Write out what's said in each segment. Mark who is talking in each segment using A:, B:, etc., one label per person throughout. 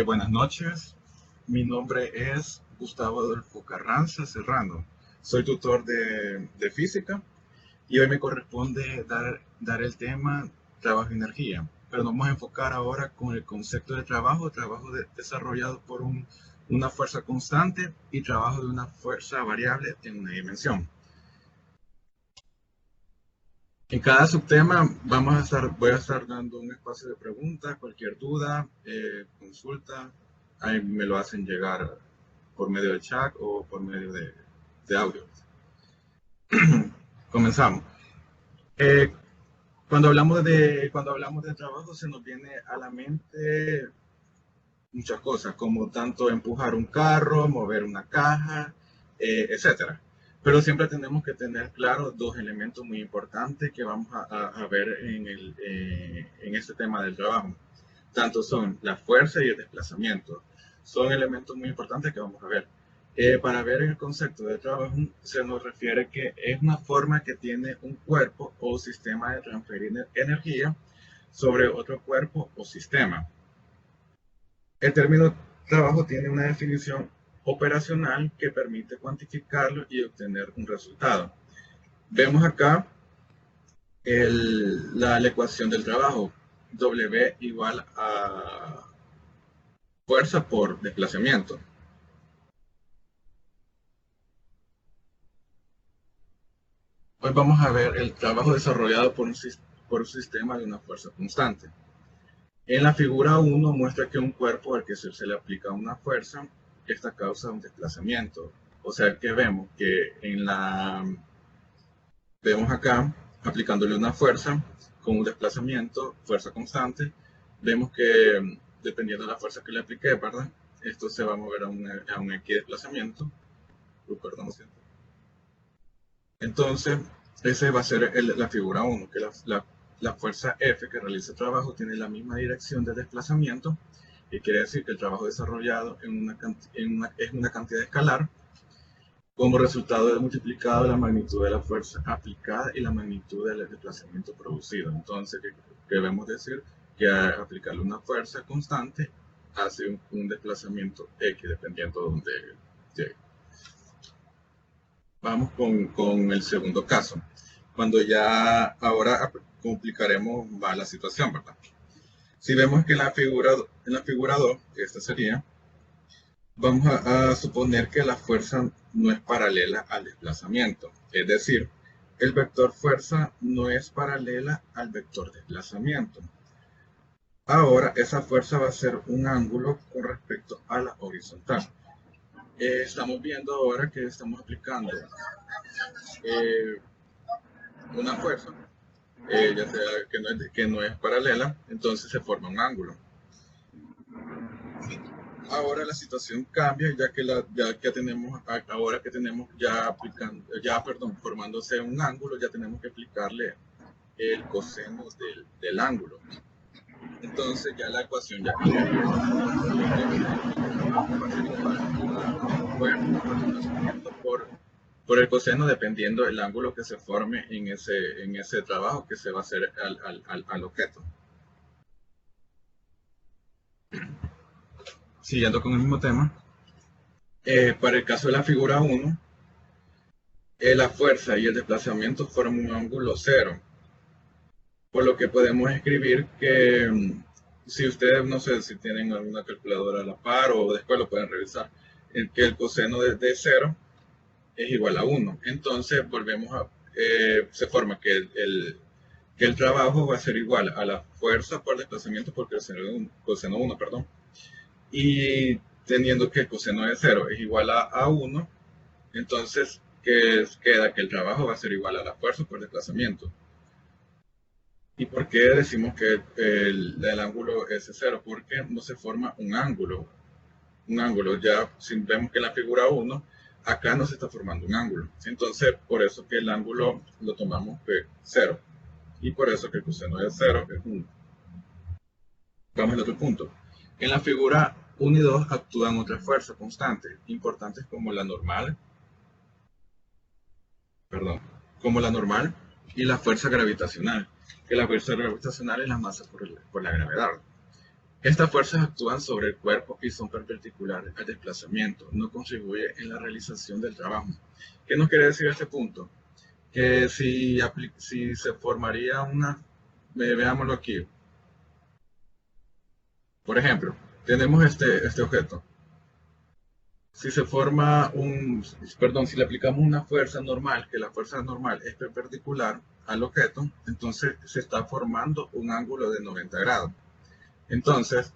A: Buenas noches, mi nombre es Gustavo Adolfo Carranza Serrano. Soy tutor de física y hoy me corresponde dar el tema trabajo y energía. Pero nos vamos a enfocar ahora con el concepto de trabajo desarrollado por una fuerza constante y trabajo de una fuerza variable en una dimensión. En cada subtema voy a estar dando un espacio de preguntas, cualquier duda, consulta, ahí me lo hacen llegar por medio del chat o por medio de audio. Comenzamos. Eh, cuando hablamos de trabajo se nos viene a la mente muchas cosas, como tanto empujar un carro, mover una caja, etcétera. Pero siempre tenemos que tener claro dos elementos muy importantes que vamos a ver en este tema del trabajo. Tanto son la fuerza y el desplazamiento. Son elementos muy importantes que vamos a ver. Para ver el concepto de trabajo se nos refiere que es una forma que tiene un cuerpo o sistema de transferir energía sobre otro cuerpo o sistema. El término trabajo tiene una definición operacional que permite cuantificarlo y obtener un resultado. Vemos acá la ecuación del trabajo. W igual a fuerza por desplazamiento. Hoy vamos a ver el trabajo desarrollado por un sistema de una fuerza constante. En la figura 1 muestra que un cuerpo al que se le aplica una fuerza, esta causa un desplazamiento. O sea que vemos que vemos acá, aplicándole una fuerza con un desplazamiento, fuerza constante, vemos que dependiendo de la fuerza que le apliqué, ¿verdad? Esto se va a mover a un X desplazamiento. Perdón. Entonces, ese va a ser la figura 1, que la fuerza F que realiza el trabajo tiene la misma dirección de desplazamiento, y quiere decir que el trabajo desarrollado es una cantidad escalar, como resultado de multiplicado la magnitud de la fuerza aplicada y la magnitud del desplazamiento producido. Entonces, ¿qué debemos decir? Que al aplicarle una fuerza constante, hace un desplazamiento X, dependiendo de dónde llegue. Vamos con el segundo caso, cuando ya ahora complicaremos más la situación, ¿verdad? Si vemos que en la figura 2, esta sería, vamos a suponer que la fuerza no es paralela al desplazamiento. Es decir, el vector fuerza no es paralela al vector desplazamiento. Ahora, esa fuerza va a ser un ángulo con respecto a la horizontal. Estamos viendo ahora que estamos aplicando una fuerza, ya sea que no es paralela, entonces se forma un ángulo. Ahora la situación cambia, ahora que tenemos formándose un ángulo, ya tenemos que aplicarle el coseno del ángulo. Entonces ya la ecuación ya cambia. Por el coseno, dependiendo del ángulo que se forme en ese trabajo que se va a hacer al objeto. Siguiendo con el mismo tema, para el caso de la figura 1, la fuerza y el desplazamiento forman un ángulo cero, por lo que podemos escribir que, si ustedes, no sé si tienen alguna calculadora a la par o después lo pueden revisar, que el coseno de 0 es igual a 1. Entonces se forma que el trabajo va a ser igual a la fuerza por desplazamiento por coseno 1, perdón. Y teniendo que el coseno de 0 es igual a 1, entonces queda que el trabajo va a ser igual a la fuerza por desplazamiento. ¿Y por qué decimos que el ángulo es 0? Porque no se forma un ángulo. Ya, si vemos que en la figura 1, acá no se está formando un ángulo. Entonces, por eso que el ángulo lo tomamos de 0. Y por eso que el coseno de 0 es 1. Vamos al otro punto. En la figura 1 y 2 actúan otras fuerzas constantes, importantes como la normal, y la fuerza gravitacional, que la fuerza gravitacional es la masa por la gravedad. Estas fuerzas actúan sobre el cuerpo y son perpendiculares al desplazamiento, no contribuye en la realización del trabajo. ¿Qué nos quiere decir este punto? Que si se formaría veámoslo aquí, por ejemplo, tenemos este objeto. Si se forma perdón, si le aplicamos una fuerza normal, que la fuerza normal es perpendicular al objeto, entonces se está formando un ángulo de 90 grados. Entonces,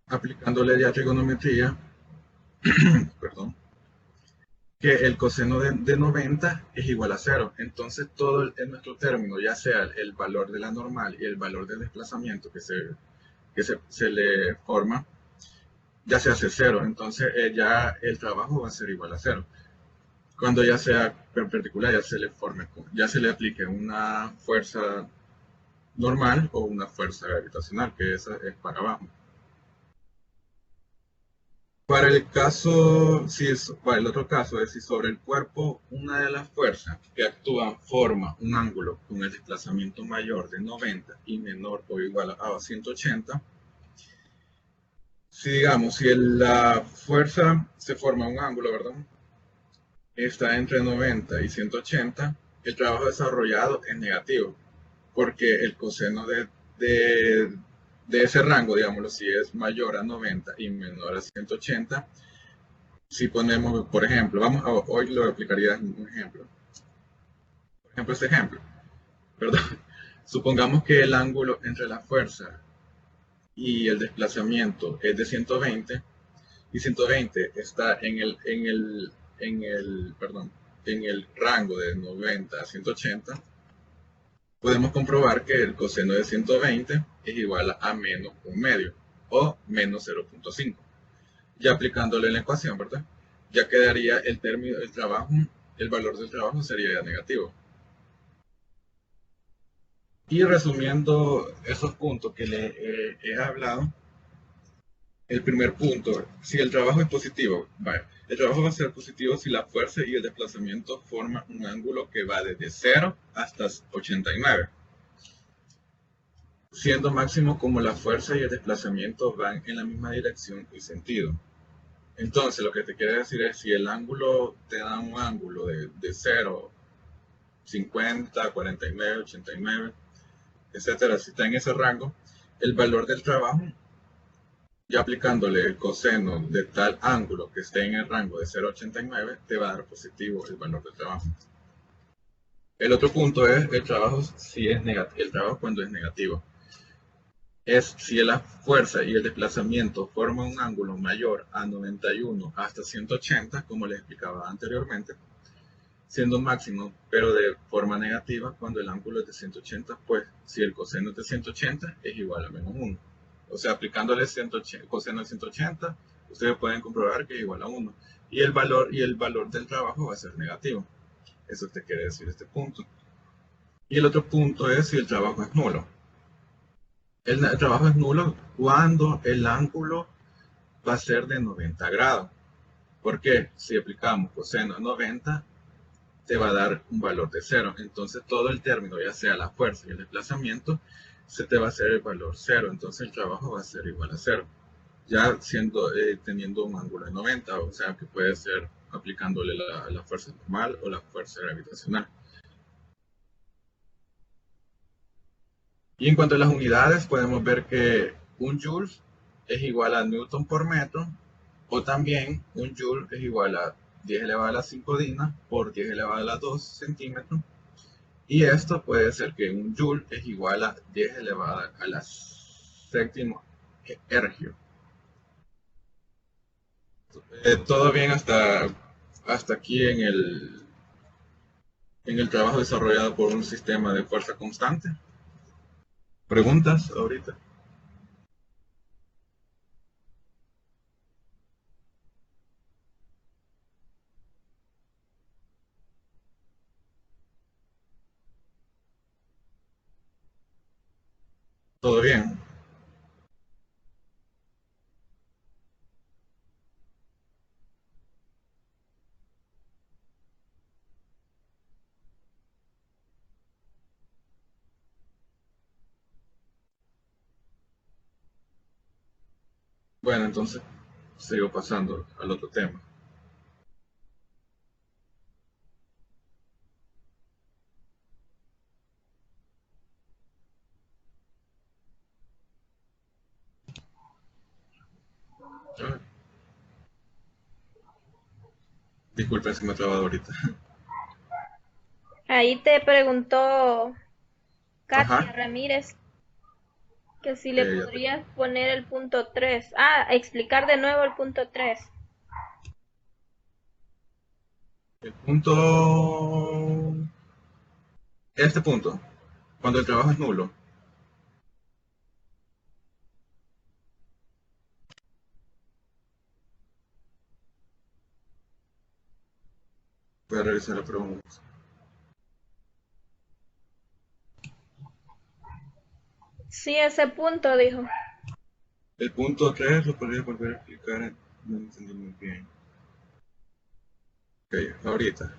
A: aplicándole ya trigonometría, perdón, que el coseno de 90 es igual a cero. Entonces, todo en nuestro término, ya sea el valor de la normal y el valor del desplazamiento se le forma, ya se hace cero. Entonces, ya el trabajo va a ser igual a cero. Cuando ya sea perpendicular, ya se le aplique una fuerza normal o una fuerza gravitacional, que esa es para abajo. Para el caso, para el otro caso es si sobre el cuerpo una de las fuerzas que actúan forma un ángulo con el desplazamiento mayor de 90 y menor o igual a 180, si la fuerza se forma un ángulo, ¿verdad? Está entre 90 y 180, el trabajo desarrollado es negativo, porque el coseno de ese rango, digámoslo, si es mayor a 90 y menor a 180, si ponemos, por ejemplo, hoy lo aplicaría en un ejemplo. Por ejemplo, este ejemplo, perdón. Supongamos que el ángulo entre la fuerza y el desplazamiento es de 120 y 120 está en el rango de 90 a 180, podemos comprobar que el coseno de 120 es igual a menos un medio o menos 0.5. Ya aplicándole en la ecuación, ¿verdad? Ya quedaría el valor del trabajo sería ya negativo. Y resumiendo esos puntos que le he hablado, el primer punto, si el trabajo es positivo, vaya, el trabajo va a ser positivo si la fuerza y el desplazamiento forman un ángulo que va desde 0 hasta 89, siendo máximo como la fuerza y el desplazamiento van en la misma dirección y sentido. Entonces, lo que te quiere decir es si el ángulo te da un ángulo de 0, 50, 49, 89, etcétera, si está en ese rango, el valor del trabajo, ya aplicándole el coseno de tal ángulo que esté en el rango de 0,89, te va a dar positivo el valor del trabajo. El otro punto es el trabajo si es negativo, el trabajo cuando es negativo. Es si la fuerza y el desplazamiento forman un ángulo mayor a 91 hasta 180, como les explicaba anteriormente, siendo máximo, pero de forma negativa cuando el ángulo es de 180, pues si el coseno es de 180 es igual a menos 1. O sea, aplicándole coseno de 180, ustedes pueden comprobar que es igual a 1. Y el valor del trabajo va a ser negativo. Eso te quiere decir este punto. Y el otro punto es si el trabajo es nulo. El trabajo es nulo cuando el ángulo va a ser de 90 grados. ¿Por qué? Si aplicamos coseno de 90, te va a dar un valor de 0. Entonces todo el término, ya sea la fuerza y el desplazamiento, se te va a hacer el valor 0. Entonces el trabajo va a ser igual a 0. Ya teniendo un ángulo de 90, o sea que puede ser aplicándole la fuerza normal o la fuerza gravitacional. Y en cuanto a las unidades, podemos ver que un joule es igual a newton por metro, o también un joule es igual a 10 elevado a la 5 dina por 10 elevado a la 2 centímetros. Y esto puede ser que un joule es igual a 10 elevado a la séptimo ergio. Todo bien hasta aquí en el trabajo desarrollado por un sistema de fuerza constante. ¿Preguntas ahorita? ¿Todo bien? Bueno, entonces sigo pasando al otro tema. Ah, disculpe si me he trabado ahorita.
B: Ahí te preguntó Katia
A: Ajá.
B: Ramírez que si le
A: Ya te-
B: podrías poner el punto 3. Ah, explicar de nuevo el punto 3.
A: El punto, este punto, cuando el trabajo es nulo, voy a revisar la pregunta.
B: Sí, ese punto, dijo.
A: El punto 3 lo podría volver a explicar, no lo entendí muy bien. Ok, ahorita.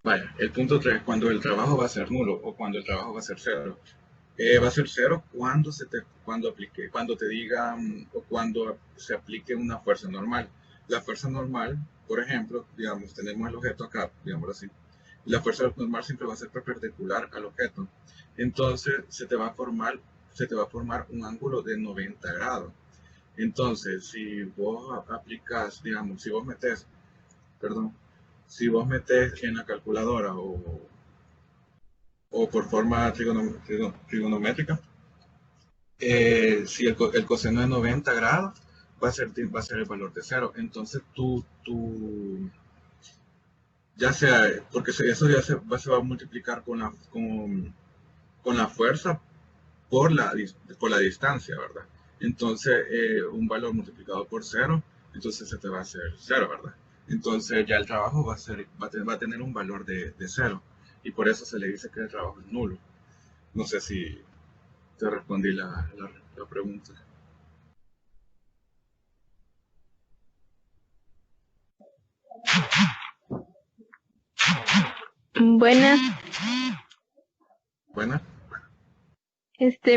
A: Vaya, el punto 3, cuando el trabajo va a ser nulo o cuando el trabajo va a ser cero. Va a ser cero cuando cuando te digan o cuando se aplique una fuerza normal. La fuerza normal, por ejemplo, digamos, tenemos el objeto acá, digámoslo así. La fuerza normal siempre va a ser perpendicular al objeto. Entonces se te va a formar un ángulo de 90 grados. Entonces, si vos aplicas, digamos, perdón, si vos metes en la calculadora o por forma trigonométrica, si el coseno de 90 grados va a ser el valor de cero. Entonces ya sea, porque eso se va a multiplicar con la fuerza por la distancia, ¿verdad? Entonces, un valor multiplicado por cero, entonces se te va a hacer cero, ¿verdad? Entonces ya el trabajo va a tener un valor de cero. Y por eso se le dice que el trabajo es nulo. No sé si te respondí la pregunta.
B: Buenas,
A: Buena.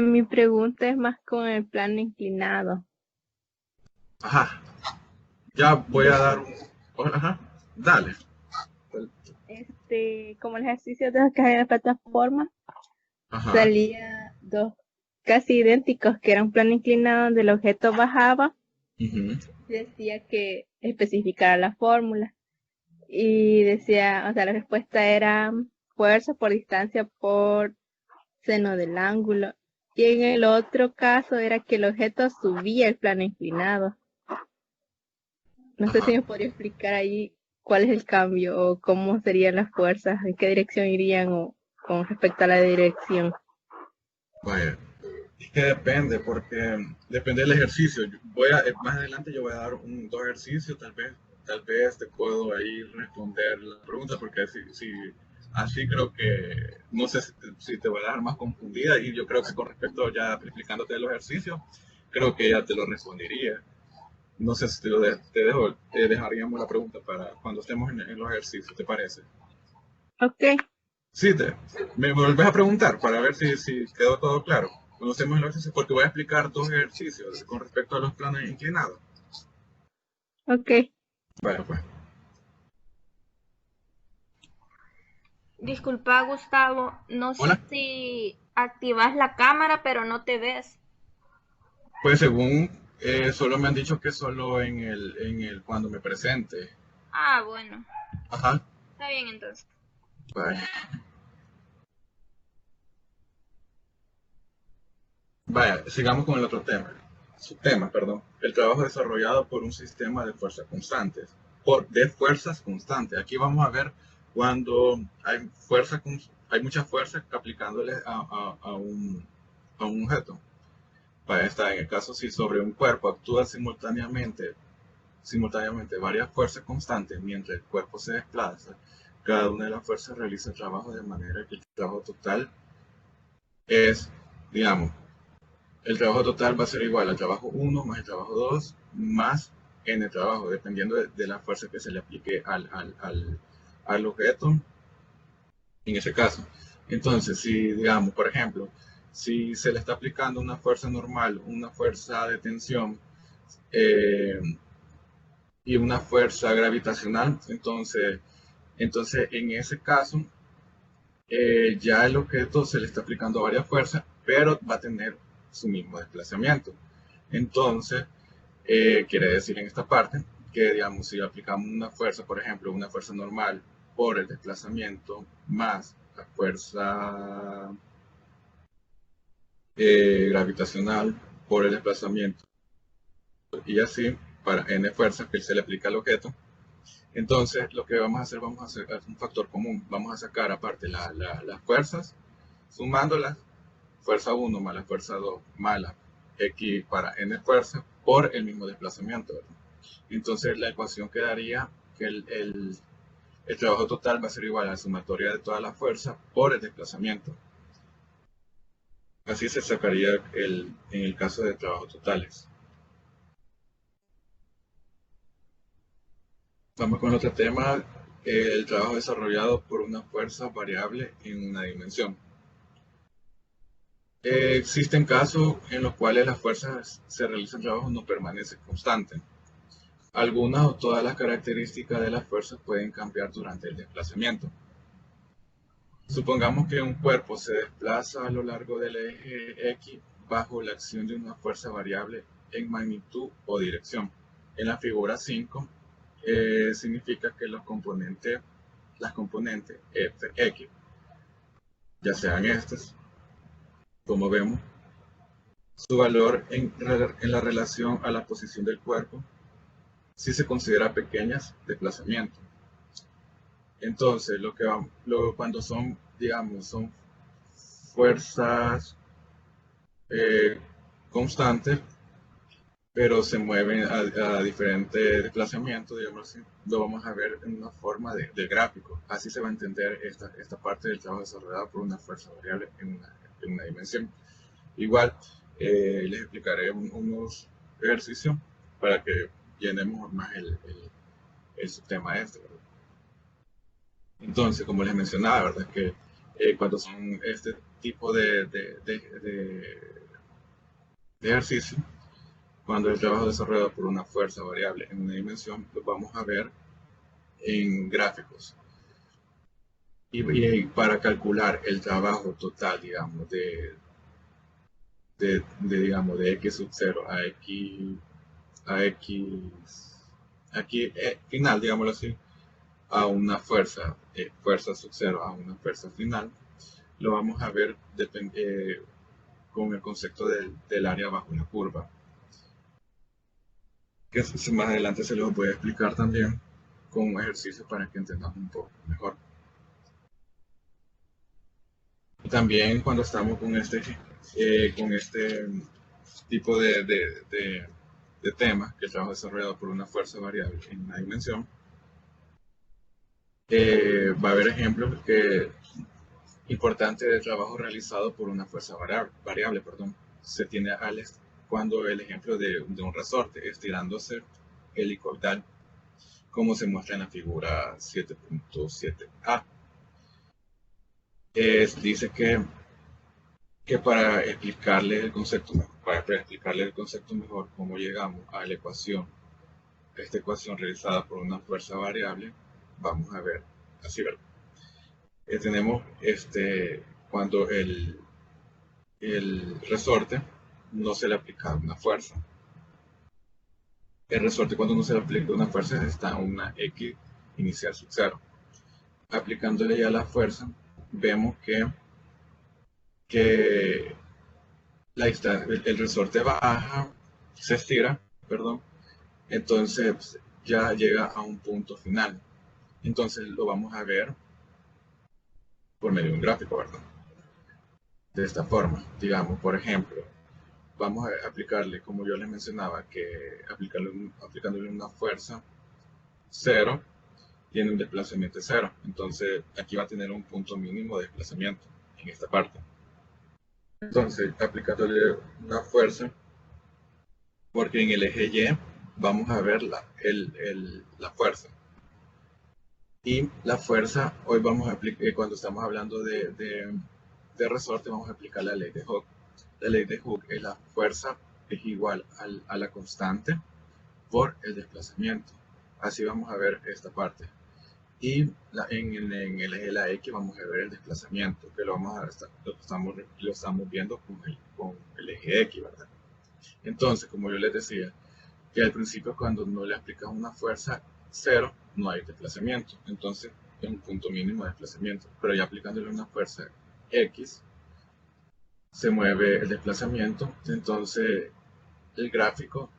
B: mi pregunta es más con el plano inclinado.
A: Ajá. Ya voy a
B: De,
A: dar un... Ajá. Dale.
B: como el ejercicio de caer en la plataforma,
A: Ajá.
B: salía dos casi idénticos, que era un plano inclinado donde el objeto bajaba,
A: Ujú.
B: decía que especificara la fórmula. Y decía, o sea, la respuesta era fuerza por distancia por seno del ángulo. Y en el otro caso era que el objeto subía el plano inclinado. No sé si
A: Ajá.
B: me podría explicar ahí cuál es el cambio o cómo serían las fuerzas, en qué dirección irían o con respecto a la dirección.
A: Vaya. Es que depende, porque depende del ejercicio. Más adelante yo voy a dar dos ejercicios, tal vez te puedo ahí responder la pregunta, porque así creo que, no sé si te voy a dejar más confundida, y yo creo que con respecto ya explicándote los ejercicios, creo que ya te lo respondería. No sé si te dejaríamos la pregunta para cuando estemos en los ejercicios, ¿te parece?
B: Ok,
A: Sí, me volvés a preguntar para ver si quedó todo claro. Cuando estemos en los ejercicios, porque voy a explicar dos ejercicios con respecto a los planos inclinados.
B: ok.
A: Bueno, pues.
B: Disculpa, Gustavo, no sé
A: Hola.
B: si activas la cámara, pero no te ves.
A: Pues según solo me han dicho que solo cuando me presente.
B: Ah, bueno,
A: Ajá.
B: está bien entonces.
A: Vaya. Vaya, sigamos con el otro tema. Su tema, perdón. El trabajo desarrollado por un sistema de fuerzas constantes. De fuerzas constantes. Aquí vamos a ver cuando hay muchas fuerzas aplicándole a un objeto. Vaya, está en el caso si sobre un cuerpo actúa simultáneamente varias fuerzas constantes mientras el cuerpo se desplaza. Cada una de las fuerzas realiza el trabajo de manera que el trabajo total es, digamos, el trabajo total va a ser igual al trabajo 1 más el trabajo 2 más n trabajo, dependiendo de la fuerza que se le aplique al objeto en ese caso. Entonces, si digamos, por ejemplo, si se le está aplicando una fuerza normal, una fuerza de tensión eh, y una fuerza gravitacional, entonces en ese caso ya el objeto se le está aplicando varias fuerzas, pero va a tener su mismo desplazamiento. Entonces, quiere decir en esta parte que, digamos, si aplicamos una fuerza, por ejemplo, una fuerza normal por el desplazamiento más la fuerza gravitacional por el desplazamiento y así para n fuerzas que se le aplica al objeto, entonces lo que vamos a hacer un factor común. Vamos a sacar aparte las fuerzas, sumándolas, fuerza 1 más la fuerza 2 más la x para n fuerzas por el mismo desplazamiento, ¿verdad? Entonces la ecuación quedaría que el trabajo total va a ser igual a la sumatoria de todas las fuerzas por el desplazamiento. Así se sacaría en el caso de trabajos totales. Vamos con otro tema, el trabajo desarrollado por una fuerza variable en una dimensión. Existen casos en los cuales las fuerzas se realizan trabajos no permanecen constantes. Algunas o todas las características de las fuerzas pueden cambiar durante el desplazamiento. Supongamos que un cuerpo se desplaza a lo largo del eje X bajo la acción de una fuerza variable en magnitud o dirección. En la figura 5 significa que las componentes Fx, ya sean estas, como vemos, su valor en la relación a la posición del cuerpo, si se considera pequeñas desplazamientos. Entonces, cuando son, digamos, son fuerzas constantes, pero se mueven a diferentes desplazamientos, digamos así, lo vamos a ver en una forma de gráfico. Así se va a entender esta parte del trabajo desarrollado por una fuerza variable en una dimensión. Igual, les explicaré unos ejercicios para que llenemos más el subtema este, ¿verdad? Entonces, como les mencionaba, ¿verdad? Que cuando son este tipo de ejercicio, cuando el trabajo es desarrollado por una fuerza variable en una dimensión, lo vamos a ver en gráficos. Y para calcular el trabajo total, digamos, digamos, de x sub 0 a x final, digámoslo así, a una fuerza sub 0 a una fuerza final, lo vamos a ver con el concepto del área bajo una curva, que más adelante se los voy a explicar también con un ejercicio para que entendamos un poco mejor. Y también cuando estamos con este tipo de temas, que el trabajo desarrollado por una fuerza variable en una dimensión, va a haber ejemplos importantes de trabajo realizado por una fuerza variable, perdón. Se tiene cuando el ejemplo de un resorte estirándose helicoidal, como se muestra en la figura 7.7a. Dice que para explicarle el concepto mejor, cómo llegamos a la ecuación, esta ecuación realizada por una fuerza variable, vamos a ver así, ¿verdad? Tenemos cuando el resorte no se le aplica una fuerza. El resorte, cuando no se le aplica una fuerza, está a una X inicial sub 0. Aplicándole ya la fuerza, vemos que el resorte baja, se estira, perdón, entonces ya llega a un punto final. Entonces lo vamos a ver por medio de un gráfico, ¿verdad? De esta forma, digamos, por ejemplo, vamos a aplicarle, como yo les mencionaba, que aplicándole una fuerza 0, tiene un desplazamiento 0. Entonces aquí va a tener un punto mínimo de desplazamiento en esta parte. Entonces, aplicándole una fuerza, porque en el eje Y vamos a ver la fuerza. Y la fuerza, hoy vamos a aplicar, cuando estamos hablando de resorte, vamos a aplicar la ley de Hooke. La ley de Hooke es la fuerza es igual a la constante por el desplazamiento. Así vamos a ver esta parte. Y en el eje de la X vamos a ver el desplazamiento, que lo estamos viendo con el eje X, ¿verdad? Entonces, como yo les decía, que al principio cuando no le aplicas una fuerza cero, no hay desplazamiento. Entonces, es un punto mínimo de desplazamiento. Pero ya aplicándole una fuerza X, se mueve el desplazamiento. Entonces, el gráfico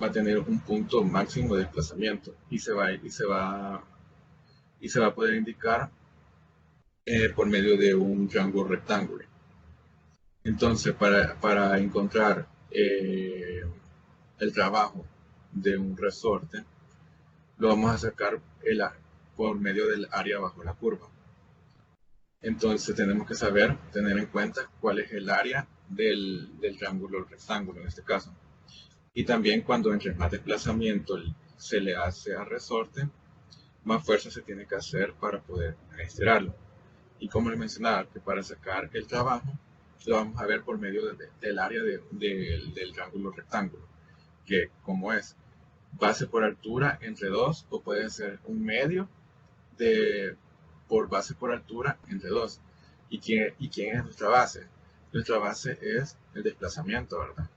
A: va a tener un punto máximo de desplazamiento y se va a poder indicar por medio de un triángulo rectángulo. Entonces, para encontrar el trabajo de un resorte, lo vamos a sacar por medio del área bajo la curva. Entonces, tenemos que saber, tener en cuenta cuál es el área del triángulo rectángulo en este caso. Y también cuando entre más desplazamiento se le hace al resorte, más fuerza se tiene que hacer para poder estirarlo. Y como les mencionaba, que para sacar el trabajo lo vamos a ver por medio del área del triángulo rectángulo, que como es base por altura entre 2 o puede ser un medio por base por altura entre 2. ¿Y quién es nuestra base? Nuestra base es el desplazamiento, ¿verdad?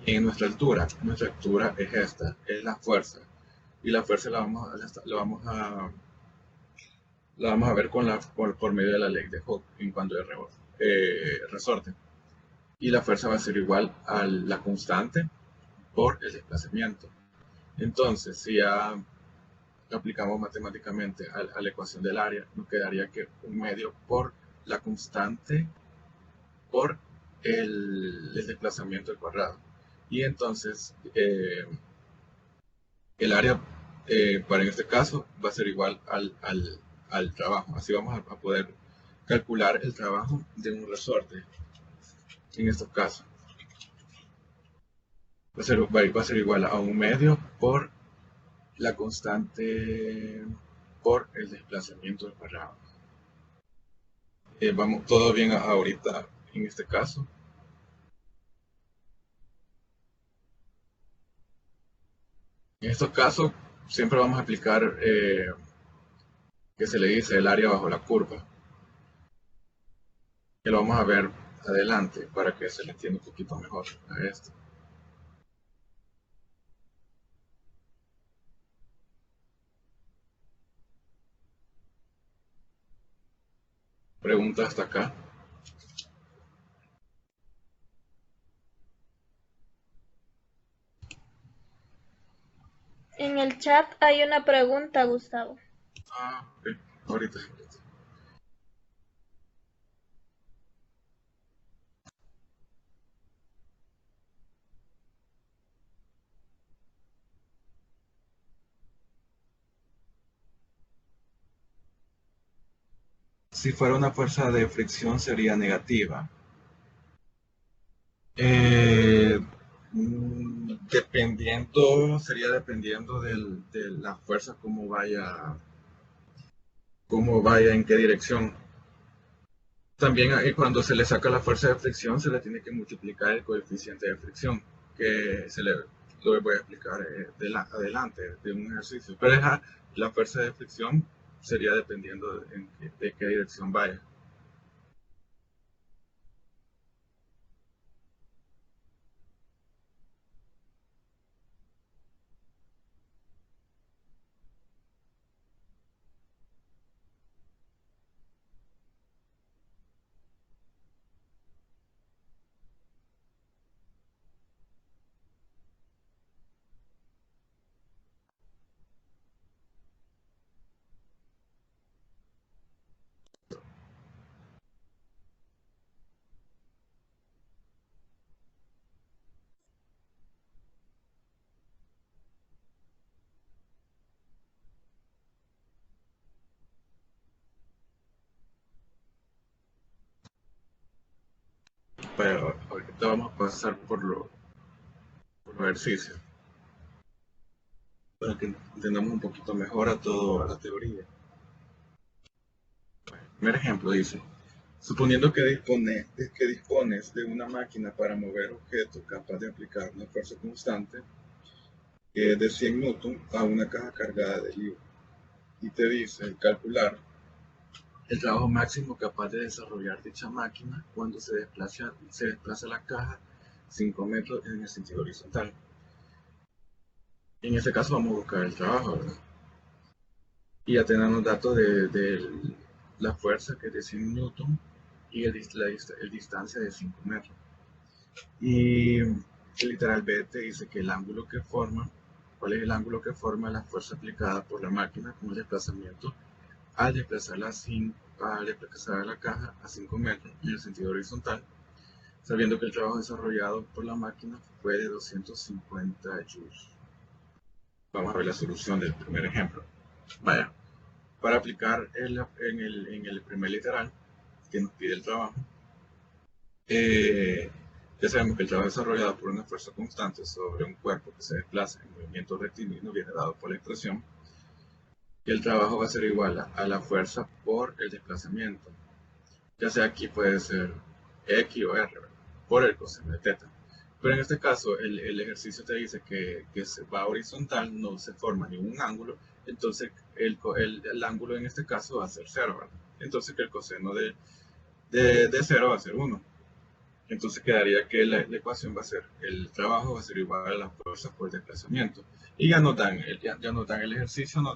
A: En nuestra altura es esta, es la fuerza. Y la fuerza la vamos a ver por medio de la ley de Hooke en cuanto a resorte. Y la fuerza va a ser igual a la constante por el desplazamiento. Entonces, si ya aplicamos matemáticamente a la ecuación del área, nos quedaría que un medio por la constante por el desplazamiento al cuadrado. Y entonces, el área para en este caso va a ser igual al trabajo. Así vamos a poder calcular el trabajo de un resorte en estos casos. Va a ser igual a un medio por la constante por el desplazamiento al cuadrado. Vamos todo bien ahorita en este caso. En estos casos siempre vamos a aplicar que se le dice el área bajo la curva, que lo vamos a ver adelante para que se le entienda un poquito mejor a esto. Pregunta hasta acá.
C: En el chat hay una pregunta, Gustavo.
A: Ok. Ahorita. Si fuera una fuerza de fricción sería negativa. Eh, sería dependiendo de la fuerza, cómo vaya, en qué dirección. También cuando se le saca la fuerza de fricción, se le tiene que multiplicar el coeficiente de fricción, que lo voy a explicar adelante de un ejercicio. Pero la fuerza de fricción sería dependiendo de qué dirección vaya. Pero ahorita vamos a pasar por los ejercicios para que entendamos un poquito mejor a toda la teoría. Primer ejemplo dice, suponiendo que dispones de una máquina para mover objetos capaz de aplicar una fuerza constante de 100 newton a una caja cargada de libros, y te dice calcular el trabajo máximo capaz de desarrollar dicha máquina cuando se desplaza la caja 5 metros en el sentido horizontal. En este caso vamos a buscar el trabajo, ¿verdad? Y ya tenemos datos de la fuerza, que es de 100 newton, y el distancia de 5 metros. Y el literal B te dice que el ángulo que forma, ¿cuál es el ángulo que forma la fuerza aplicada por la máquina con el desplazamiento al desplazar la caja a 5 metros en el sentido horizontal, sabiendo que el trabajo desarrollado por la máquina fue de 250 joules? Vamos a ver la solución del primer ejemplo. Vaya, para aplicar en el primer literal que nos pide el trabajo, ya sabemos que el trabajo desarrollado por una fuerza constante sobre un cuerpo que se desplaza en movimiento rectilíneo viene dado por la expresión, y el trabajo va a ser igual a la fuerza por el desplazamiento, ya sea aquí puede ser X o R, por el coseno de teta. Pero en este caso el ejercicio te dice que se va horizontal, no se forma ningún ángulo, entonces el ángulo en este caso va a ser 0, ¿verdad? Entonces que el coseno de 0 va a ser 1. Entonces quedaría que la ecuación va a ser, el trabajo va a ser igual a la fuerza por desplazamiento. Y ya nos dan el ejercicio, nos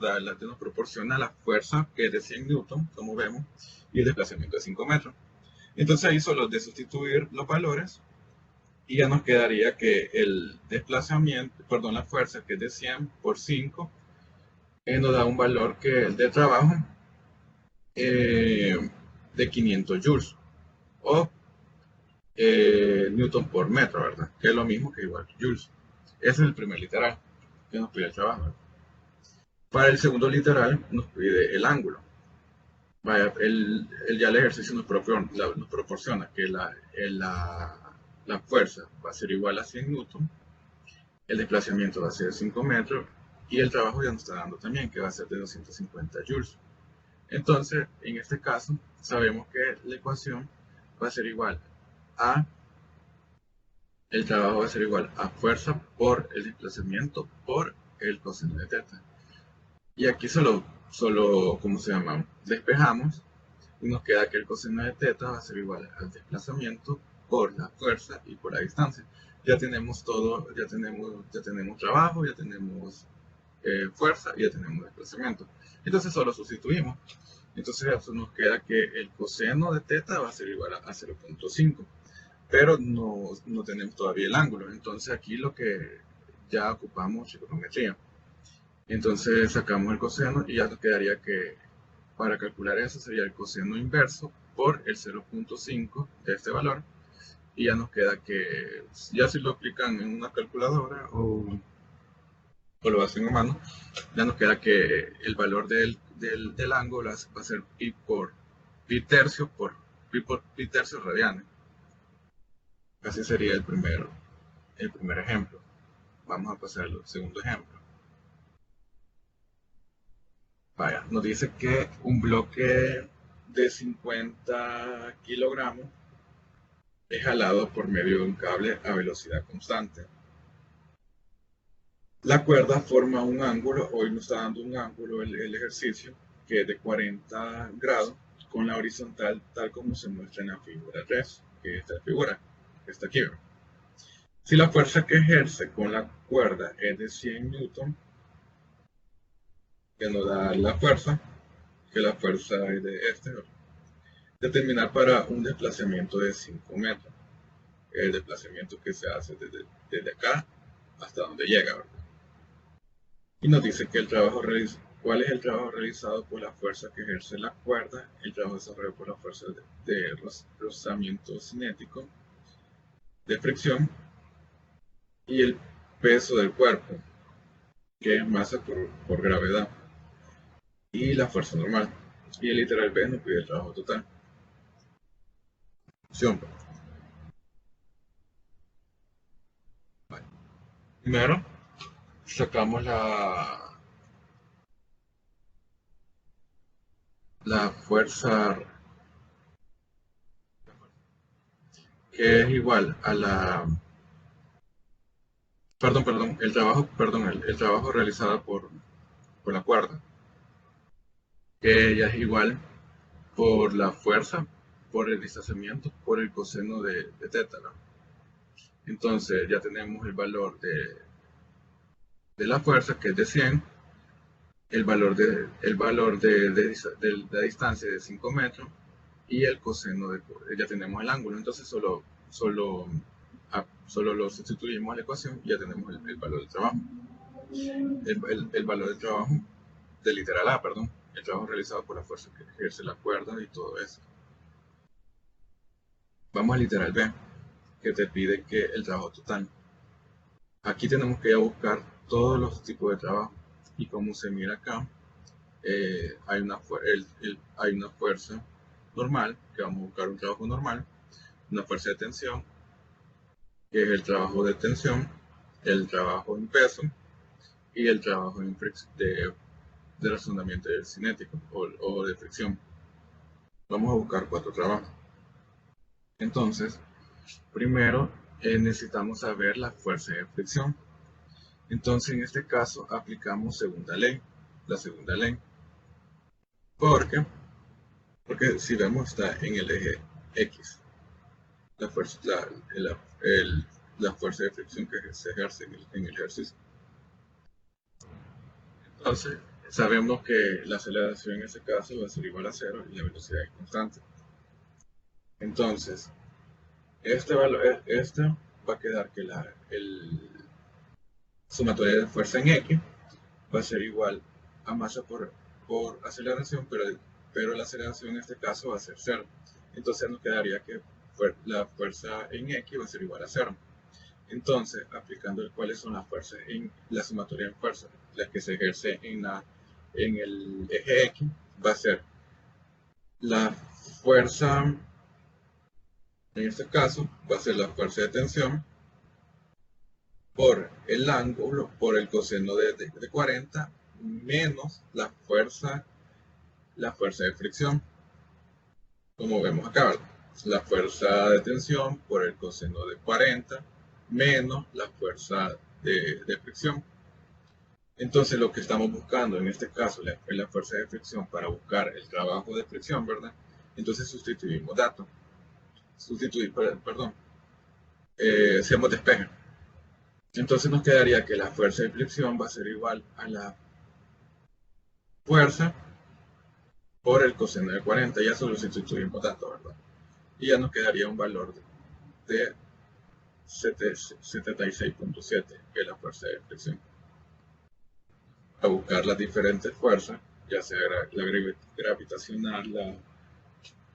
A: proporciona la fuerza, que es de 100 newton, como vemos, y el desplazamiento de 5 metros. Entonces ahí solo de sustituir los valores, y ya nos quedaría que el desplazamiento, perdón, la fuerza, que es de 100 por 5, nos da un valor que el de trabajo de 500 joules, o newton por metro, ¿verdad? Que es lo mismo que igual joules. Ese es el primer literal que nos pide el trabajo, ¿verdad? Para el segundo literal nos pide el ángulo. Vaya, ya el ejercicio nos proporciona que la fuerza va a ser igual a 100 newton, el desplazamiento va a ser de 5 metros, y el trabajo ya nos está dando también que va a ser de 250 joules. Entonces, en este caso, sabemos que la ecuación va a ser igual a, el trabajo va a ser igual a fuerza por el desplazamiento por el coseno de teta. Y aquí solo ¿cómo se llama? Despejamos, y nos queda que el coseno de teta va a ser igual al desplazamiento por la fuerza y por la distancia. Ya tenemos todo, ya tenemos trabajo, ya tenemos fuerza y ya tenemos desplazamiento. Entonces solo sustituimos. Entonces eso nos queda que el coseno de teta va a ser igual a 0.5. Pero no tenemos todavía el ángulo. Entonces aquí lo que ya ocupamos trigonometría. Entonces sacamos el coseno y ya nos quedaría que para calcular eso sería el coseno inverso por el 0.5 de este valor. Y ya nos queda que, ya si lo aplican en una calculadora o lo hacen a mano, ya nos queda que el valor del ángulo va a ser pi por pi tercio por pi tercio radianes. Así sería el primer ejemplo. Vamos a pasar al segundo ejemplo. Vaya, nos dice que un bloque de 50 kilogramos es jalado por medio de un cable a velocidad constante. La cuerda forma un ángulo, hoy nos está dando un ángulo el ejercicio, que es de 40 grados con la horizontal, tal como se muestra en la figura 3, que es esta figura, que está aquí. Si la fuerza que ejerce con la cuerda es de 100 newton, que nos da la fuerza, que la fuerza es de determinar para un desplazamiento de 5 metros, el desplazamiento que se hace desde acá hasta donde llega, ¿verdad? Y nos dice que cuál es el trabajo realizado por la fuerza que ejerce la cuerda, el trabajo desarrollado por la fuerza de rozamiento cinético, de fricción, y el peso del cuerpo, que es masa por gravedad, y la fuerza normal. Y el literal B nos pide el trabajo total. Opción. Primero, sacamos la fuerza que es igual a el trabajo realizado por la cuerda, que ya es igual por la fuerza, por el distanciamiento, por el coseno de teta, ¿no? Entonces ya tenemos el valor de la fuerza, que es de 100, el valor de la distancia de 5 metros y el coseno ya tenemos el ángulo. Entonces solo lo sustituimos a la ecuación y ya tenemos el valor del trabajo. El valor del trabajo, del literal A, perdón, el trabajo realizado por la fuerza que ejerce la cuerda y todo eso. Vamos al literal B, que te pide que el trabajo total. Aquí tenemos que ir a buscar todos los tipos de trabajo. Y como se mira acá, hay una fuerza normal, que vamos a buscar un trabajo normal, una fuerza de tensión, que es el trabajo de tensión, el trabajo en peso y el trabajo de razonamiento cinético o de fricción. Vamos a buscar 4 trabajos. Entonces, primero necesitamos saber la fuerza de fricción. Entonces, en este caso, aplicamos la segunda ley. Porque si vemos, está en el eje X. La fuerza, la fuerza de fricción que se ejerce en el ejercicio. Entonces, sabemos que la aceleración en ese caso va a ser igual a 0 y la velocidad es constante. Entonces, este va a quedar que el sumatoria de fuerza en X va a ser igual a masa por aceleración, pero la aceleración en este caso va a ser 0. Entonces nos quedaría que la fuerza en X va a ser igual a 0. Entonces, aplicando cuáles son las fuerzas en la sumatoria de fuerzas, las que se ejerce en el eje X, va a ser la fuerza, en este caso, va a ser la fuerza de tensión por el ángulo, por el coseno de 40, menos la fuerza de fricción. Como vemos acá, ¿verdad? La fuerza de tensión por el coseno de 40 menos la fuerza de fricción. Entonces lo que estamos buscando en este caso es la fuerza de fricción para buscar el trabajo de fricción, ¿verdad? Entonces sustituimos datos. Hacemos despeje. Entonces nos quedaría que la fuerza de fricción va a ser igual a la fuerza por el coseno de 40. Ya solo sustituimos datos, ¿verdad? Y ya nos quedaría un valor de 76.7, que es la fuerza de fricción. A buscar las diferentes fuerzas, ya sea la gravitacional,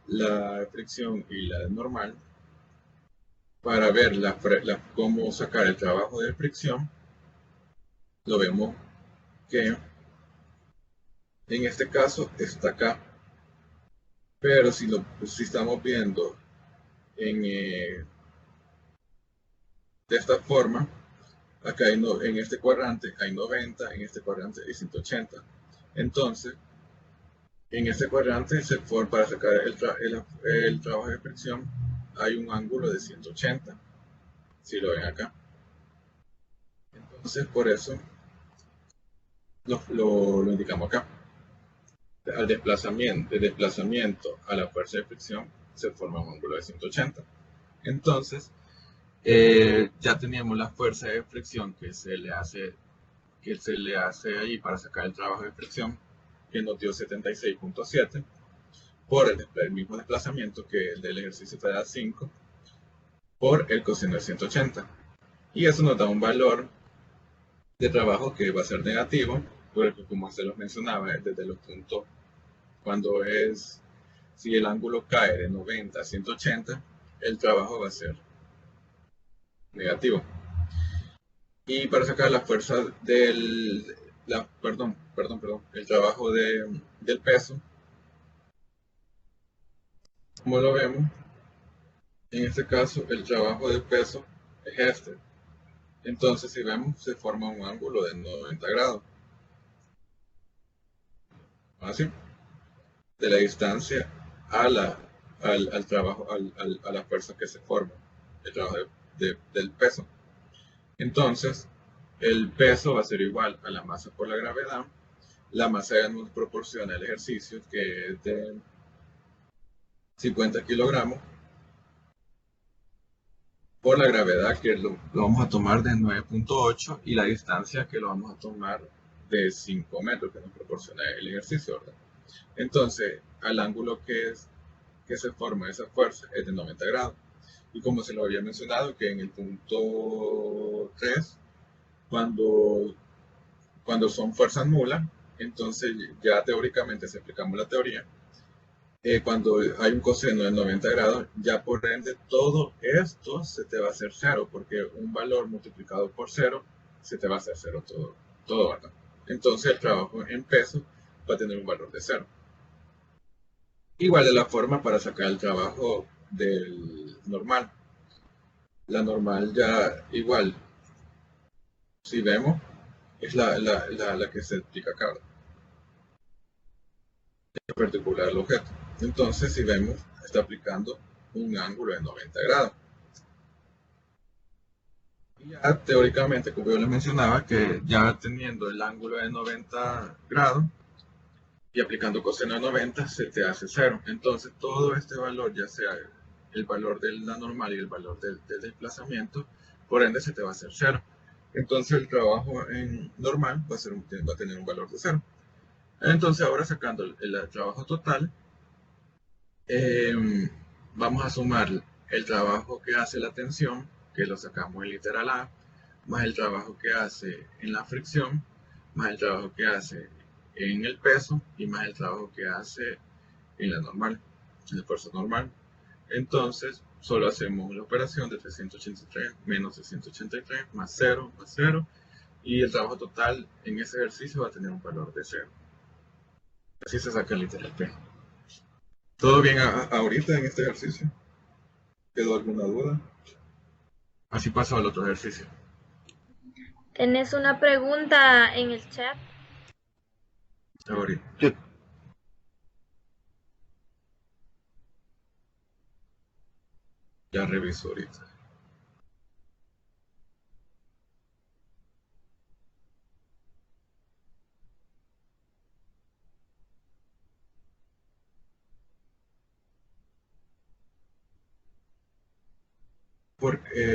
A: la fricción y la normal, para ver cómo sacar el trabajo de fricción, lo vemos que en este caso está acá. Pero si estamos viendo de esta forma, acá en este cuadrante hay 90, en este cuadrante hay 180. Entonces, en este cuadrante, para sacar el trabajo de fricción, hay un ángulo de 180, si lo ven acá. Entonces, por eso lo indicamos acá. Al desplazamiento a la fuerza de fricción se forma un ángulo de 180. Entonces, ya teníamos la fuerza de fricción que se le hace ahí para sacar el trabajo de fricción, que nos dio 76.7 por el mismo desplazamiento que el del ejercicio te da 5 por el coseno de 180. Y eso nos da un valor de trabajo que va a ser negativo, porque como se los mencionaba, desde los puntos, si el ángulo cae de 90 a 180, el trabajo va a ser negativo. Y para sacar la fuerza el trabajo del peso, como lo vemos, en este caso el trabajo del peso es este. Entonces, si vemos, se forma un ángulo de 90 grados. Así, de la distancia a al trabajo, a la fuerza que se forma, el trabajo del peso. Entonces, el peso va a ser igual a la masa por la gravedad. La masa ya nos proporciona el ejercicio, que es de 50 kilogramos, por la gravedad, que lo vamos a tomar de 9.8, y la distancia, que lo vamos a tomar de 5 metros, que nos proporciona el ejercicio, ¿verdad? Entonces, al ángulo que se forma esa fuerza es de 90 grados. Y como se lo había mencionado, que en el punto 3, cuando son fuerzas nulas, entonces ya teóricamente, si aplicamos la teoría, cuando hay un coseno de 90 grados, ya por ende todo esto se te va a hacer cero, porque un valor multiplicado por cero se te va a hacer cero todo, ¿verdad? Entonces el trabajo en peso va a tener un valor de cero. Igual de la forma para sacar el trabajo del normal. La normal ya igual, si vemos, es la que se explica acá, en particular el objeto. Entonces, si vemos, está aplicando un ángulo de 90 grados. Y ya teóricamente, como yo les mencionaba, que ya teniendo el ángulo de 90 grados y aplicando coseno de 90, se te hace cero. Entonces, todo este valor, ya sea el valor de la normal y el valor del desplazamiento, por ende se te va a hacer cero. Entonces, el trabajo en normal va a tener un valor de cero. Entonces, ahora sacando el trabajo total, vamos a sumar el trabajo que hace la tensión, que lo sacamos en literal A, más el trabajo que hace en la fricción, más el trabajo que hace en el peso, y más el trabajo que hace en la normal, en el esfuerzo normal. Entonces, solo hacemos la operación de 383 menos 683 más 0, y el trabajo total en ese ejercicio va a tener un valor de 0. Así se saca el literal P. ¿Todo bien ahorita en este ejercicio? ¿Quedó alguna duda? Así pasó al otro ejercicio.
C: ¿Tenés una pregunta en el chat?
A: Ahorita. Ya reviso ahorita.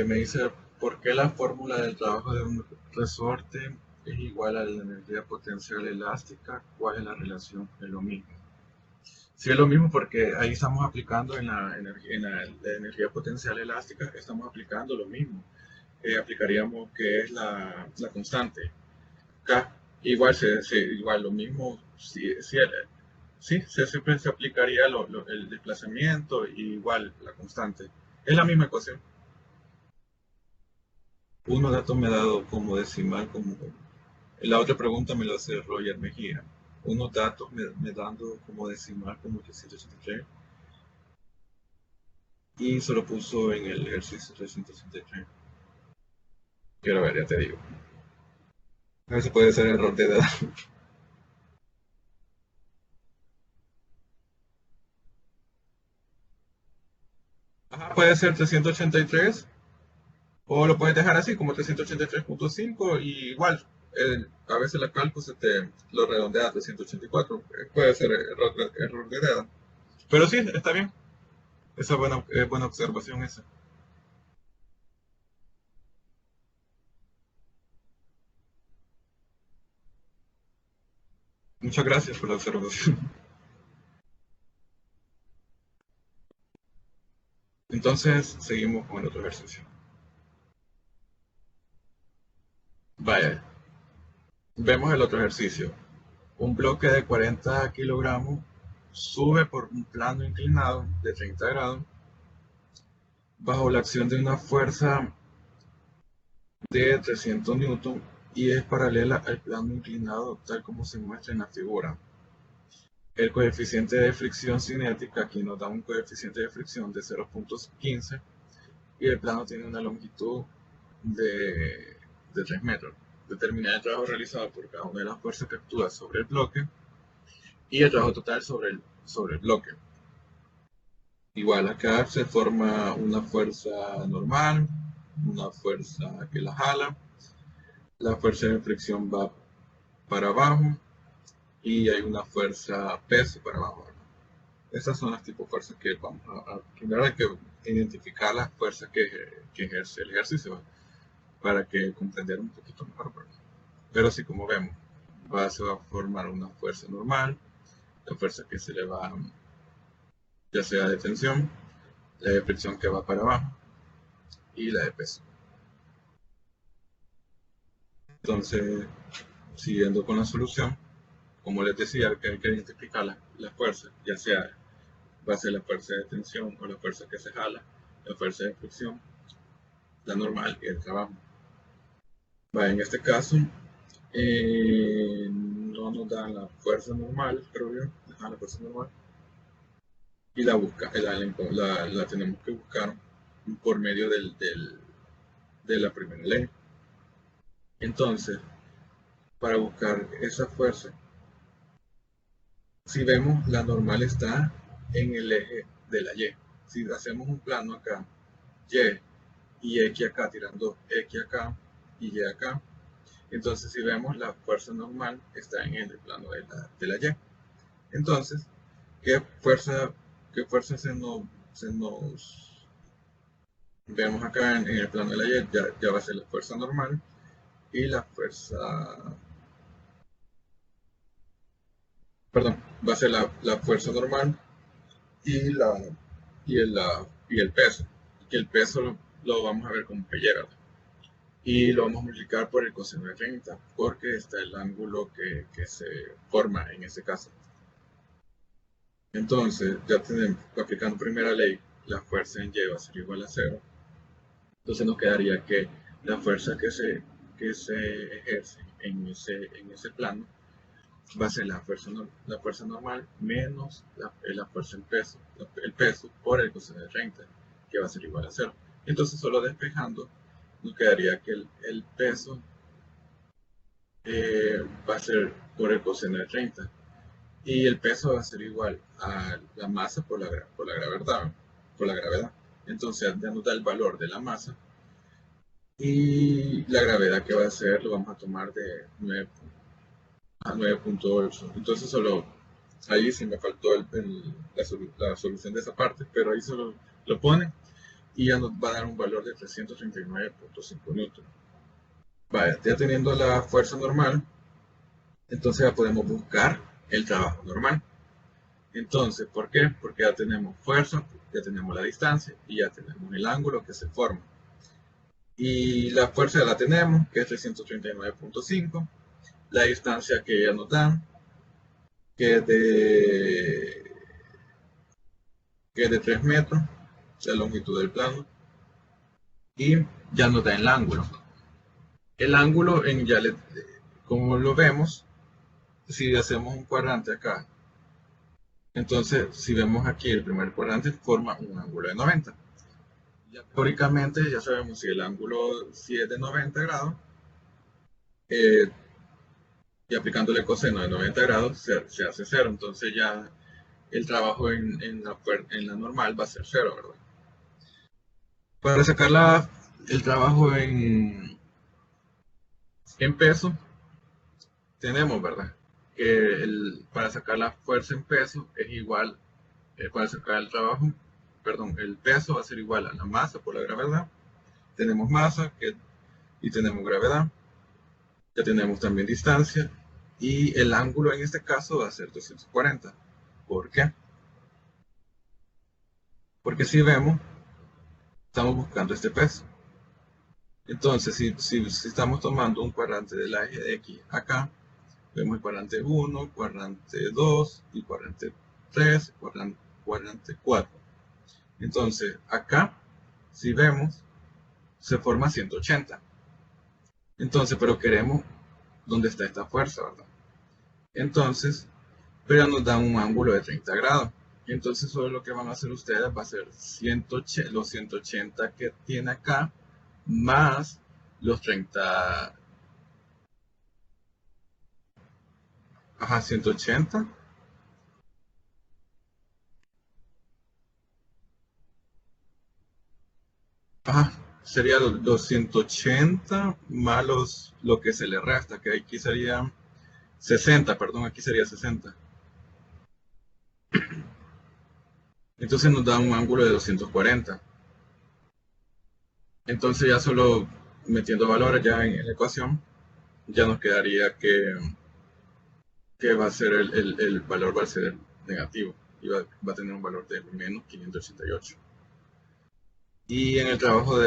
A: Me dice, ¿por qué la fórmula del trabajo de un resorte es igual a la energía potencial elástica? ¿Cuál es la relación? Es lo mismo. Sí, es lo mismo, porque ahí estamos aplicando en la energía potencial elástica, estamos aplicando lo mismo. Aplicaríamos que es la constante K. Igual, igual lo mismo, siempre se aplicaría el desplazamiento y igual la constante. Es la misma ecuación. Uno dato me ha dado como decimal, como la otra pregunta me lo hace Roger Mejía. Unos datos me dando como decimal, como 383, y se lo puso en el ejercicio 383. Quiero ver, ya te digo. A veces puede ser error de edad. Ajá, puede ser 383, o lo puedes dejar así como 383.5, y igual, a veces la cálculo se te lo redondea a 384. Puede ser error de edad. Pero sí, está bien. Esa es buena observación esa. Muchas gracias por la observación. Entonces, seguimos con el otro ejercicio. Vaya, vemos el otro ejercicio. Un bloque de 40 kilogramos sube por un plano inclinado de 30 grados bajo la acción de una fuerza de 300 newton, y es paralela al plano inclinado tal como se muestra en la figura. El coeficiente de fricción cinética, aquí nos da un coeficiente de fricción de 0.15, y el plano tiene una longitud de 3 metros. Determinar el trabajo realizado por cada una de las fuerzas que actúa sobre el bloque y el trabajo total sobre el bloque. Igual acá se forma una fuerza normal, una fuerza que la jala, la fuerza de fricción va para abajo y hay una fuerza peso para abajo. Estas son las tipos de fuerzas que vamos a primero hay que identificar las fuerzas que ejerce el ejercicio para que comprender un poquito mejor. Pero así como vemos, se va a formar una fuerza normal, la fuerza que se le va, ya sea de tensión, la de fricción que va para abajo y la de peso. Entonces, siguiendo con la solución, como les decía, que hay que identificar las fuerzas, ya sea va a ser la fuerza de tensión o la fuerza que se jala, la fuerza de fricción, la normal y el trabajo. En este caso, no nos dan la fuerza normal, creo yo, la fuerza normal, y la tenemos que buscar por medio de la primera ley. Entonces, para buscar esa fuerza, si vemos, la normal está en el eje de la Y. Si hacemos un plano acá, Y X acá, tirando X acá y Y acá, entonces si vemos, la fuerza normal está en el plano de la Y. Entonces, ¿qué fuerza se nos vemos acá en el plano de la Y? Ya va a ser la fuerza normal y la fuerza, perdón, va a ser la fuerza normal y el peso. Que el peso lo vamos a ver como que llega. Y lo vamos a multiplicar por el coseno de 30, porque está el ángulo que se forma en ese caso. Entonces, ya tenemos, aplicando primera ley, la fuerza en Y va a ser igual a 0. Entonces nos quedaría que la fuerza que se ejerce en ese plano va a ser la fuerza normal menos la fuerza en peso, el peso por el coseno de 30, que va a ser igual a 0. Entonces, solo despejando, nos quedaría que el peso va a ser por el coseno de 30 y el peso va a ser igual a la masa por la gravedad. Entonces ya nos da el valor de la masa y la gravedad que va a ser lo vamos a tomar de 9 a 9.8. Entonces solo ahí sí me faltó la solución de esa parte, pero ahí solo lo pone y ya nos va a dar un valor de 339.5 newton. Ya teniendo la fuerza normal, entonces ya podemos buscar el trabajo normal. Entonces, ¿por qué? Porque ya tenemos fuerza, ya tenemos la distancia y ya tenemos el ángulo que se forma. Y la fuerza ya la tenemos, que es 339.5. La distancia que ya nos dan, que es de 3 metros, la longitud del plano. Y ya nos da el ángulo. El ángulo, como lo vemos, si hacemos un cuadrante acá, entonces si vemos aquí el primer cuadrante forma un ángulo de 90. Ya teóricamente ya sabemos si el ángulo si es de 90 grados, y aplicándole coseno de 90 grados se hace 0. Entonces ya el trabajo en la normal va a ser 0, ¿verdad? Para sacar el trabajo en peso, tenemos, ¿verdad? Que para sacar la fuerza en peso es igual, para sacar el trabajo, perdón, el peso va a ser igual a la masa por la gravedad. Tenemos masa y tenemos gravedad. Ya tenemos también distancia y el ángulo en este caso va a ser 240. ¿Por qué? Porque si vemos, estamos buscando este peso. Entonces, si estamos tomando un cuadrante del eje de X acá, vemos el cuadrante 1, cuadrante 2 y cuadrante 3, cuadrante 4. Entonces, acá, si vemos, se forma 180. Entonces, pero queremos dónde está esta fuerza, ¿verdad? Entonces, pero nos da un ángulo de 30 grados. Entonces, solo lo que van a hacer ustedes va a ser los 180 que tiene acá, más los 30, ajá, 180. Ajá, sería los 180 más lo que se le resta, que aquí sería 60, perdón, aquí sería 60. Entonces nos da un ángulo de 240. Entonces ya solo metiendo valores ya en la ecuación, ya nos quedaría que va a ser el valor va a ser negativo y va a tener un valor de menos 588. Y en el trabajo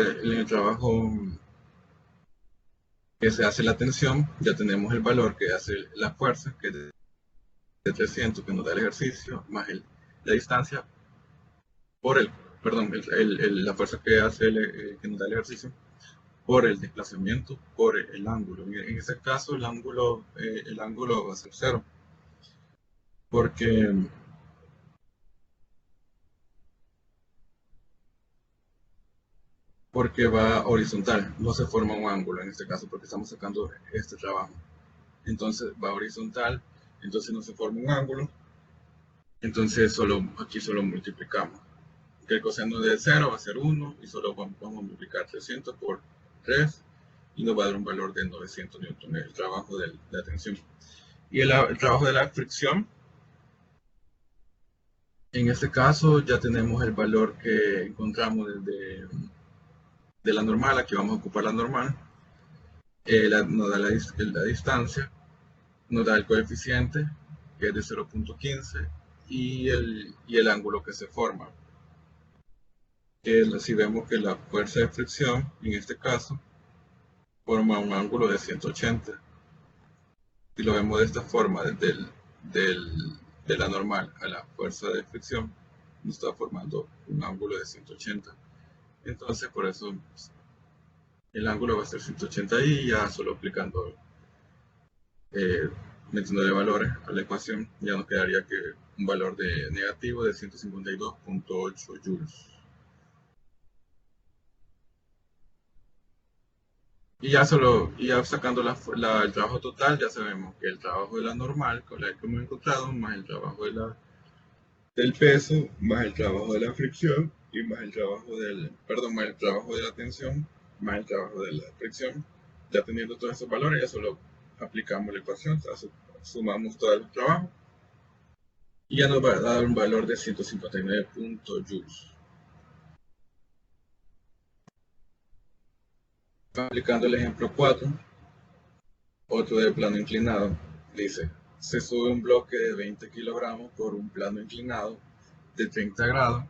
A: que se hace la tensión, ya tenemos el valor que hace la fuerza, que es de 300, que nos da el ejercicio, más la distancia por perdón, la fuerza que hace que nos da el ejercicio, por el desplazamiento, por el ángulo. En ese caso, el ángulo va a ser cero, porque, porque va horizontal, no se forma un ángulo en este caso, porque estamos sacando este trabajo. Entonces va horizontal, entonces no se forma un ángulo, entonces aquí solo multiplicamos. Que el coseno de 0 va a ser 1 y solo vamos a multiplicar 300 por 3 y nos va a dar un valor de 900 newton, el trabajo de la tensión. Y el trabajo de la fricción, en este caso ya tenemos el valor que encontramos de la normal, aquí vamos a ocupar la normal, nos da la distancia, nos da el coeficiente, que es de 0.15, y el ángulo que se forma. Si vemos que la fuerza de fricción, en este caso, forma un ángulo de 180. Si lo vemos de esta forma, de la normal a la fuerza de fricción, nos está formando un ángulo de 180. Entonces, por eso el ángulo va a ser 180 y ya solo aplicando, metiéndole valores a la ecuación, ya nos quedaría que un valor de negativo de 152.8 joules. Y ya sacando el trabajo total, ya sabemos que el trabajo de la normal, con la que hemos encontrado, más el trabajo del peso, más el trabajo de la fricción, y más el trabajo más el trabajo de la tensión, más el trabajo de la fricción. Ya teniendo todos esos valores, ya solo aplicamos la ecuación, sumamos todos los trabajos, y ya nos va a dar un valor de 159 joules. Aplicando el ejemplo 4, otro de plano inclinado, dice, se sube un bloque de 20 kilogramos por un plano inclinado de 30 grados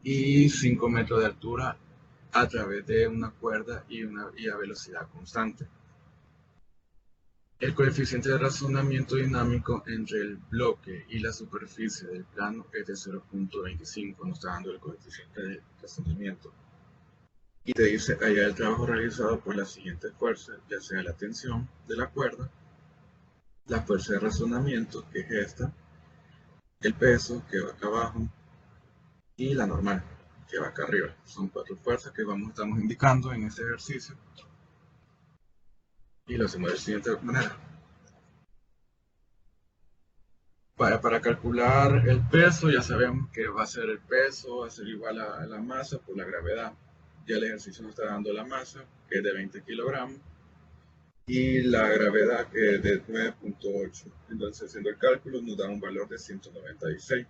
A: y 5 metros de altura a través de una cuerda y a velocidad constante. El coeficiente de razonamiento dinámico entre el bloque y la superficie del plano es de 0.25, nos está dando el coeficiente de razonamiento. Y te dice allá el trabajo realizado por las siguientes fuerzas, ya sea la tensión de la cuerda, la fuerza de razonamiento, que es esta, el peso, que va acá abajo, y la normal, que va acá arriba. Son 4 fuerzas que estamos indicando en este ejercicio. Y lo hacemos de la siguiente manera. Para calcular el peso, ya sabemos que va a ser el peso, va a ser igual a la masa por la gravedad. Ya el ejercicio nos está dando la masa, que es de 20 kilogramos, y la gravedad, que es de 9.8. Entonces, haciendo el cálculo, nos da un valor de 196.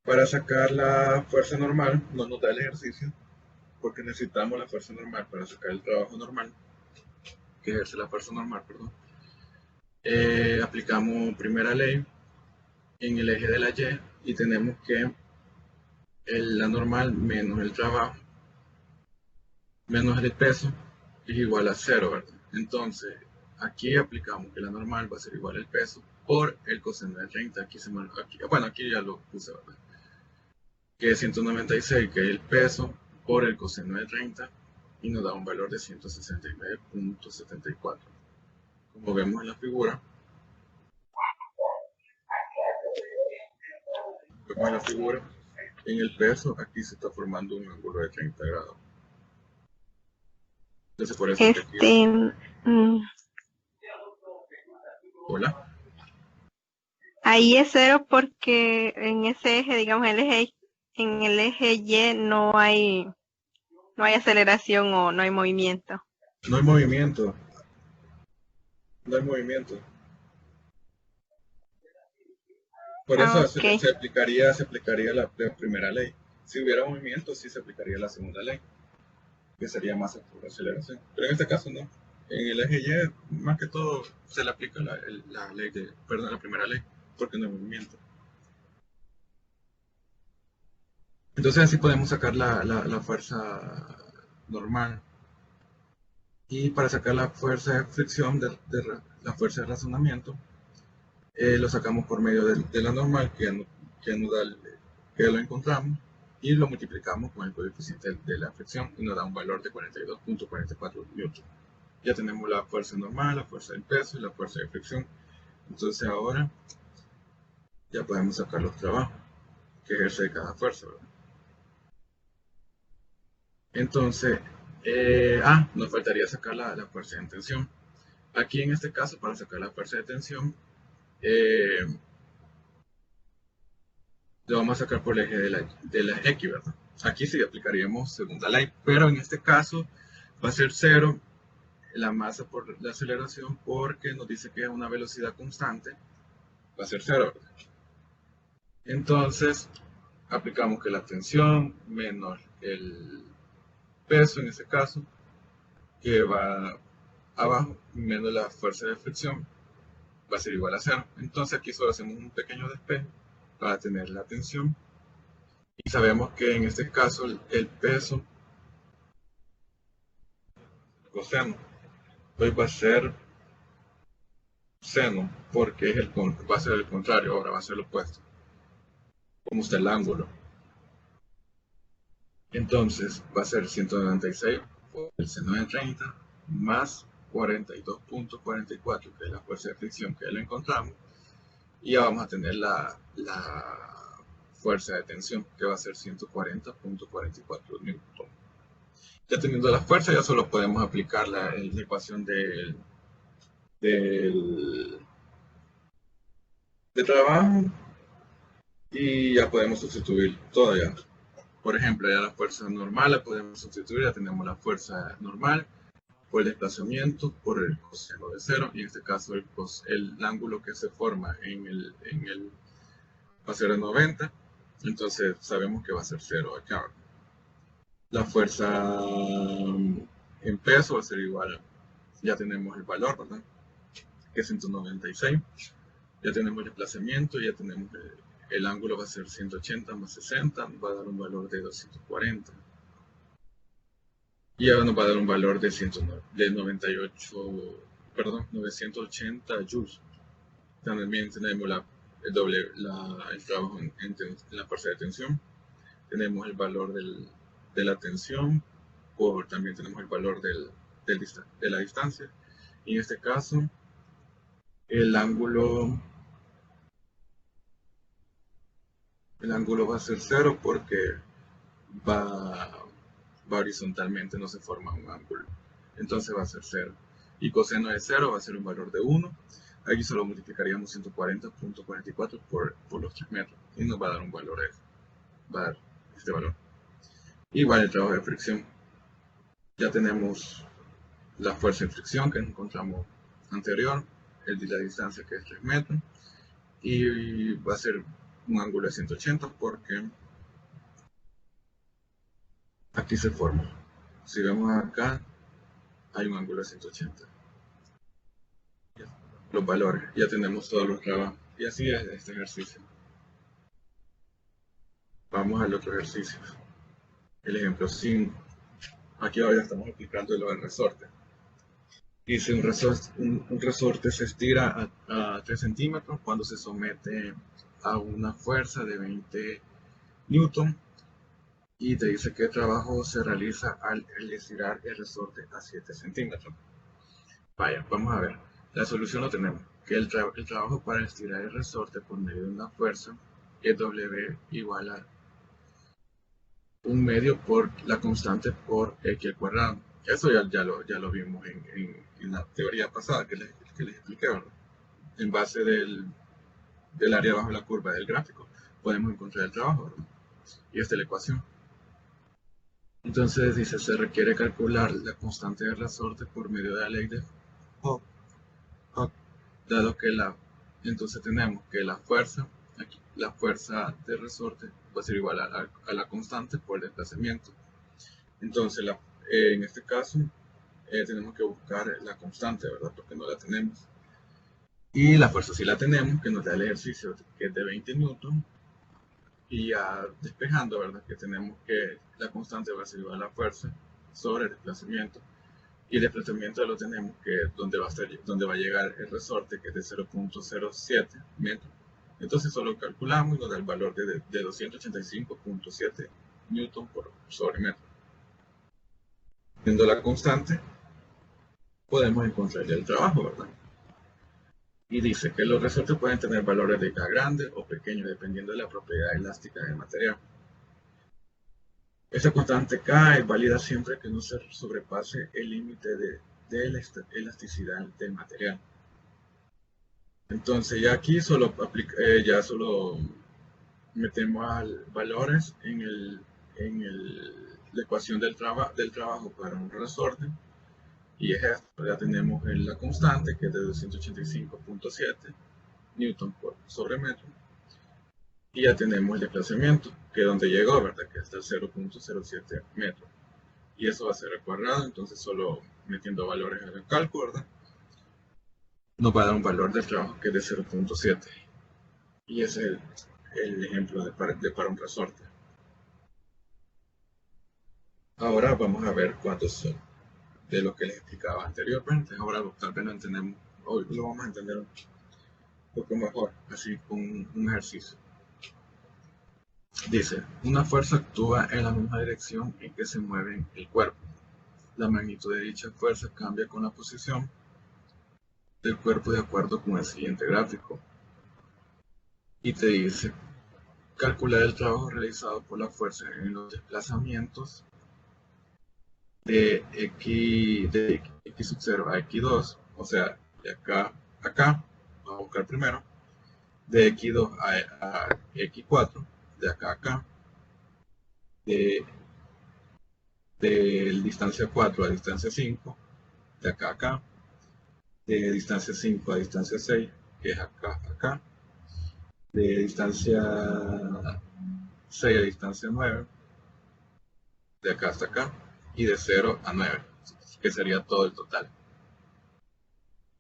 A: Para sacar la fuerza normal, no nos da el ejercicio, porque necesitamos la fuerza normal para sacar el trabajo normal, que ejerce la fuerza normal, perdón. Aplicamos primera ley en el eje de la Y y tenemos que la normal menos el trabajo menos el peso es igual a 0, ¿verdad? Entonces, aquí aplicamos que la normal va a ser igual al peso por el coseno de 30. Aquí ya lo puse, ¿verdad? Que es 196, que es el peso por el coseno de 30, y nos da un valor de 169.74. Como vemos en la figura, en el peso aquí se está formando un ángulo de 30 grados. Entonces por eso es que aquí...
B: mm,
A: Hola.
B: ahí es 0 porque en ese eje, digamos, en el eje Y no hay aceleración o no hay movimiento.
A: No hay movimiento. No hay movimiento. Por
B: Ah,
A: eso
B: ok.
A: se aplicaría la primera ley. Si hubiera movimiento, sí se aplicaría la segunda ley, que sería más por aceleración. Pero en este caso no. En el eje Y, más que todo, se le aplica la ley de, perdón, la primera ley, porque no hay movimiento. Entonces así podemos sacar la fuerza normal. Y para sacar la fuerza de fricción, la fuerza de razonamiento, lo sacamos por medio de la normal, que lo encontramos, y lo multiplicamos con el coeficiente de la fricción y nos da un valor de 42.44 newton. Ya tenemos la fuerza normal, la fuerza del peso y la fuerza de fricción. Entonces ahora ya podemos sacar los trabajos que ejerce cada fuerza, ¿verdad? Entonces, nos faltaría sacar la fuerza de tensión. Aquí en este caso, para sacar la fuerza de tensión, lo vamos a sacar por el eje de la X, ¿verdad? Aquí sí aplicaríamos segunda ley, pero en este caso va a ser 0 la masa por la aceleración, porque nos dice que es una velocidad constante, va a ser 0, ¿verdad? Entonces, aplicamos que la tensión menos el peso, en este caso, que va abajo, menos la fuerza de fricción, va a ser igual a 0. Entonces aquí solo hacemos un pequeño despeje para tener la tensión. Y sabemos que en este caso el peso coseno, hoy va a ser seno, porque va a ser el contrario, ahora va a ser lo opuesto, como está el ángulo. Entonces va a ser 196 por el seno de 30 más 42.44, que es la fuerza de fricción que ya lo encontramos. Y ya vamos a tener la fuerza de tensión, que va a ser 140.44 newton. Ya teniendo la fuerza, ya solo podemos aplicar la ecuación de trabajo y ya podemos sustituir todo ya. Por ejemplo, ya la fuerza normal la podemos sustituir, ya tenemos la fuerza normal por el desplazamiento, por el coseno de 0, y en este caso el ángulo que se forma va a ser de 90, entonces sabemos que va a ser 0 acá. La fuerza en peso va a ser igual, ya tenemos el valor, ¿verdad? Que es 196. Ya tenemos el desplazamiento, ya tenemos el ángulo va a ser 180 más 60, nos va a dar un valor de 240. Y ahora nos va a dar un valor de 98, perdón, 980 joules. También tenemos el trabajo en la fuerza de tensión. Tenemos el valor de la tensión, también tenemos el valor de la distancia. Y en este caso, el ángulo va a ser 0 porque va horizontalmente, no se forma un ángulo. Entonces va a ser 0. Y coseno de 0 va a ser un valor de 1. Aquí solo multiplicaríamos 140.44 por los 3 metros. Y nos va a dar un valor va a dar este valor. Igual el trabajo de fricción. Ya tenemos la fuerza de fricción que encontramos anterior, el de la distancia que es 3 metros. Y va a ser un ángulo de 180 porque aquí se forma. Si vemos acá, hay un ángulo de 180. Los valores, ya tenemos todos los trabajos. Y así es este ejercicio. Vamos al otro ejercicio. El ejemplo 5. Aquí ahora estamos aplicando lo del resorte. Dice un resorte se estira a 3 centímetros cuando se somete a una fuerza de 20 newton. Y te dice qué trabajo se realiza al estirar el resorte a 7 centímetros. Vaya, vamos a ver. La solución lo tenemos. Que el trabajo para estirar el resorte por medio de una fuerza es W igual a un medio por la constante por X al cuadrado. Eso ya lo vimos en la teoría pasada que les expliqué, ¿verdad? En base del área bajo la curva del gráfico, podemos encontrar el trabajo, ¿verdad? Y esta es la ecuación. Entonces dice, se requiere calcular la constante de resorte por medio de la ley de Hooke, dado que entonces tenemos que la fuerza de resorte va a ser igual a la constante por el desplazamiento. Entonces, en este caso, tenemos que buscar la constante, ¿verdad? Porque no la tenemos. Y la fuerza sí la tenemos, que nos da el ejercicio, que es de 20 newton. Y ya despejando, ¿verdad? Que tenemos que la constante va a ser igual a la fuerza sobre el desplazamiento. Y el desplazamiento lo tenemos que donde va a llegar el resorte, que es de 0.07 metros. Entonces solo calculamos y nos da el valor de 285.7 newton sobre metro. Viendo la constante, podemos encontrar el trabajo, ¿verdad? Y dice que los resortes pueden tener valores de K grandes o pequeños, dependiendo de la propiedad elástica del material. Esta constante K es válida siempre que no se sobrepase el límite de la elasticidad del material. Entonces ya aquí solo metemos valores en la ecuación del trabajo para un resorte. Y es esto, ya tenemos la constante que es de 285.7 newton sobre metro. Y ya tenemos el desplazamiento, que es donde llegó, ¿verdad? Que está el 0.07 metros. Y eso va a ser al cuadrado, entonces solo metiendo valores en el cálculo, ¿verdad? Nos va a dar un valor del trabajo que es de 0.7. Y ese es el ejemplo para un resorte. Ahora vamos a ver cuántos son de lo que les explicaba anteriormente. Ahora tal vez lo entendemos, hoy lo vamos a entender un poco mejor, así con un ejercicio. Dice, una fuerza actúa en la misma dirección en que se mueve el cuerpo. La magnitud de dicha fuerza cambia con la posición del cuerpo de acuerdo con el siguiente gráfico. Y te dice, calcular el trabajo realizado por la fuerza en los desplazamientos de x sub 0 a x2, o sea, de acá a acá, vamos a buscar primero, de x2 a x4, de acá a acá, de distancia 4 a distancia 5, de acá a acá, de distancia 5 a distancia 6, que es acá a acá, de distancia 6 a distancia 9, de acá hasta acá, y de 0 a 9, que sería todo el total.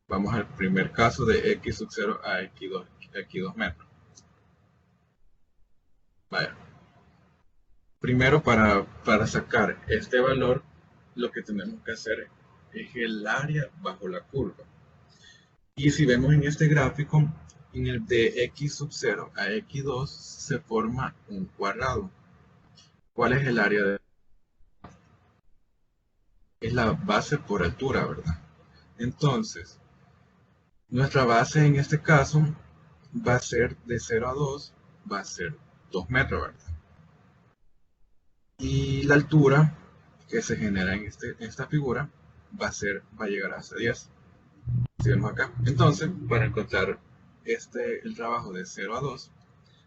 A: Vamos al primer caso de x sub 0 a x2 metros. Vaya. Primero, para sacar este valor, lo que tenemos que hacer es el área bajo la curva. Y si vemos en este gráfico, en el de x sub 0 a x2 se forma un cuadrado. ¿Cuál es el área de? Es la base por altura, ¿verdad? Entonces, nuestra base en este caso va a ser de 0 a 2, va a ser 2 metros, ¿verdad? Y la altura que se genera en esta figura va a llegar hasta 10. Si vemos acá. Entonces, para encontrar el trabajo de 0 a 2,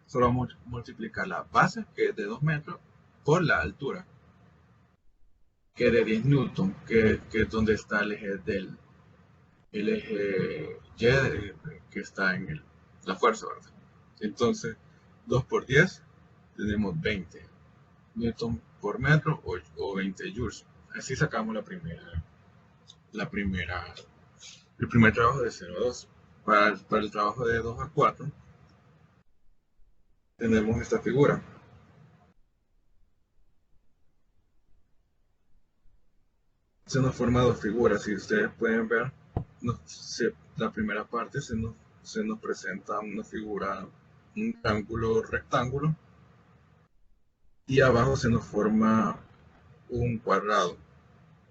A: solo vamos a multiplicar la base, que es de 2 metros, por la altura, que es de 10 newton, que es donde está el eje Y, que está en la fuerza, ¿verdad? Entonces, 2 por 10, tenemos 20 newton por metro o 20 joules. Así sacamos el primer trabajo de 0 a 2. Para el trabajo de 2 a 4, tenemos esta figura. Se nos forma dos figuras. Si ustedes pueden ver, la primera parte se nos presenta una figura, un triángulo rectángulo, y abajo se nos forma un cuadrado.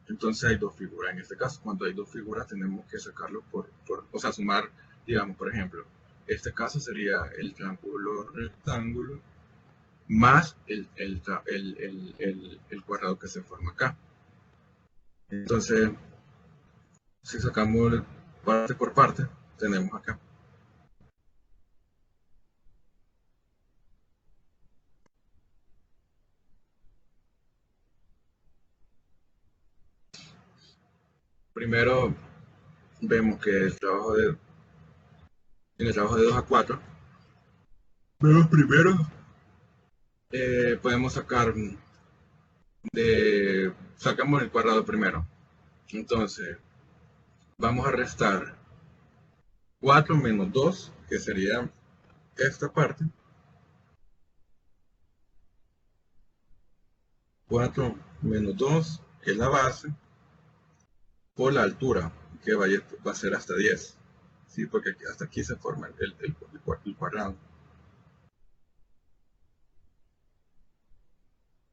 A: Entonces hay dos figuras. En este caso, cuando hay dos figuras, tenemos que sacarlo o sea, sumar, digamos, por ejemplo, este caso sería el triángulo rectángulo más el cuadrado que se forma acá. Entonces, si sacamos parte por parte, tenemos acá. Primero vemos que en el trabajo de 2 a 4, vemos primero, podemos sacamos el cuadrado primero. Entonces, vamos a restar 4 menos 2, que sería esta parte. 4 menos 2, que es la base, por la altura, que va a ser hasta 10. ¿Sí? Porque hasta aquí se forma el cuadrado.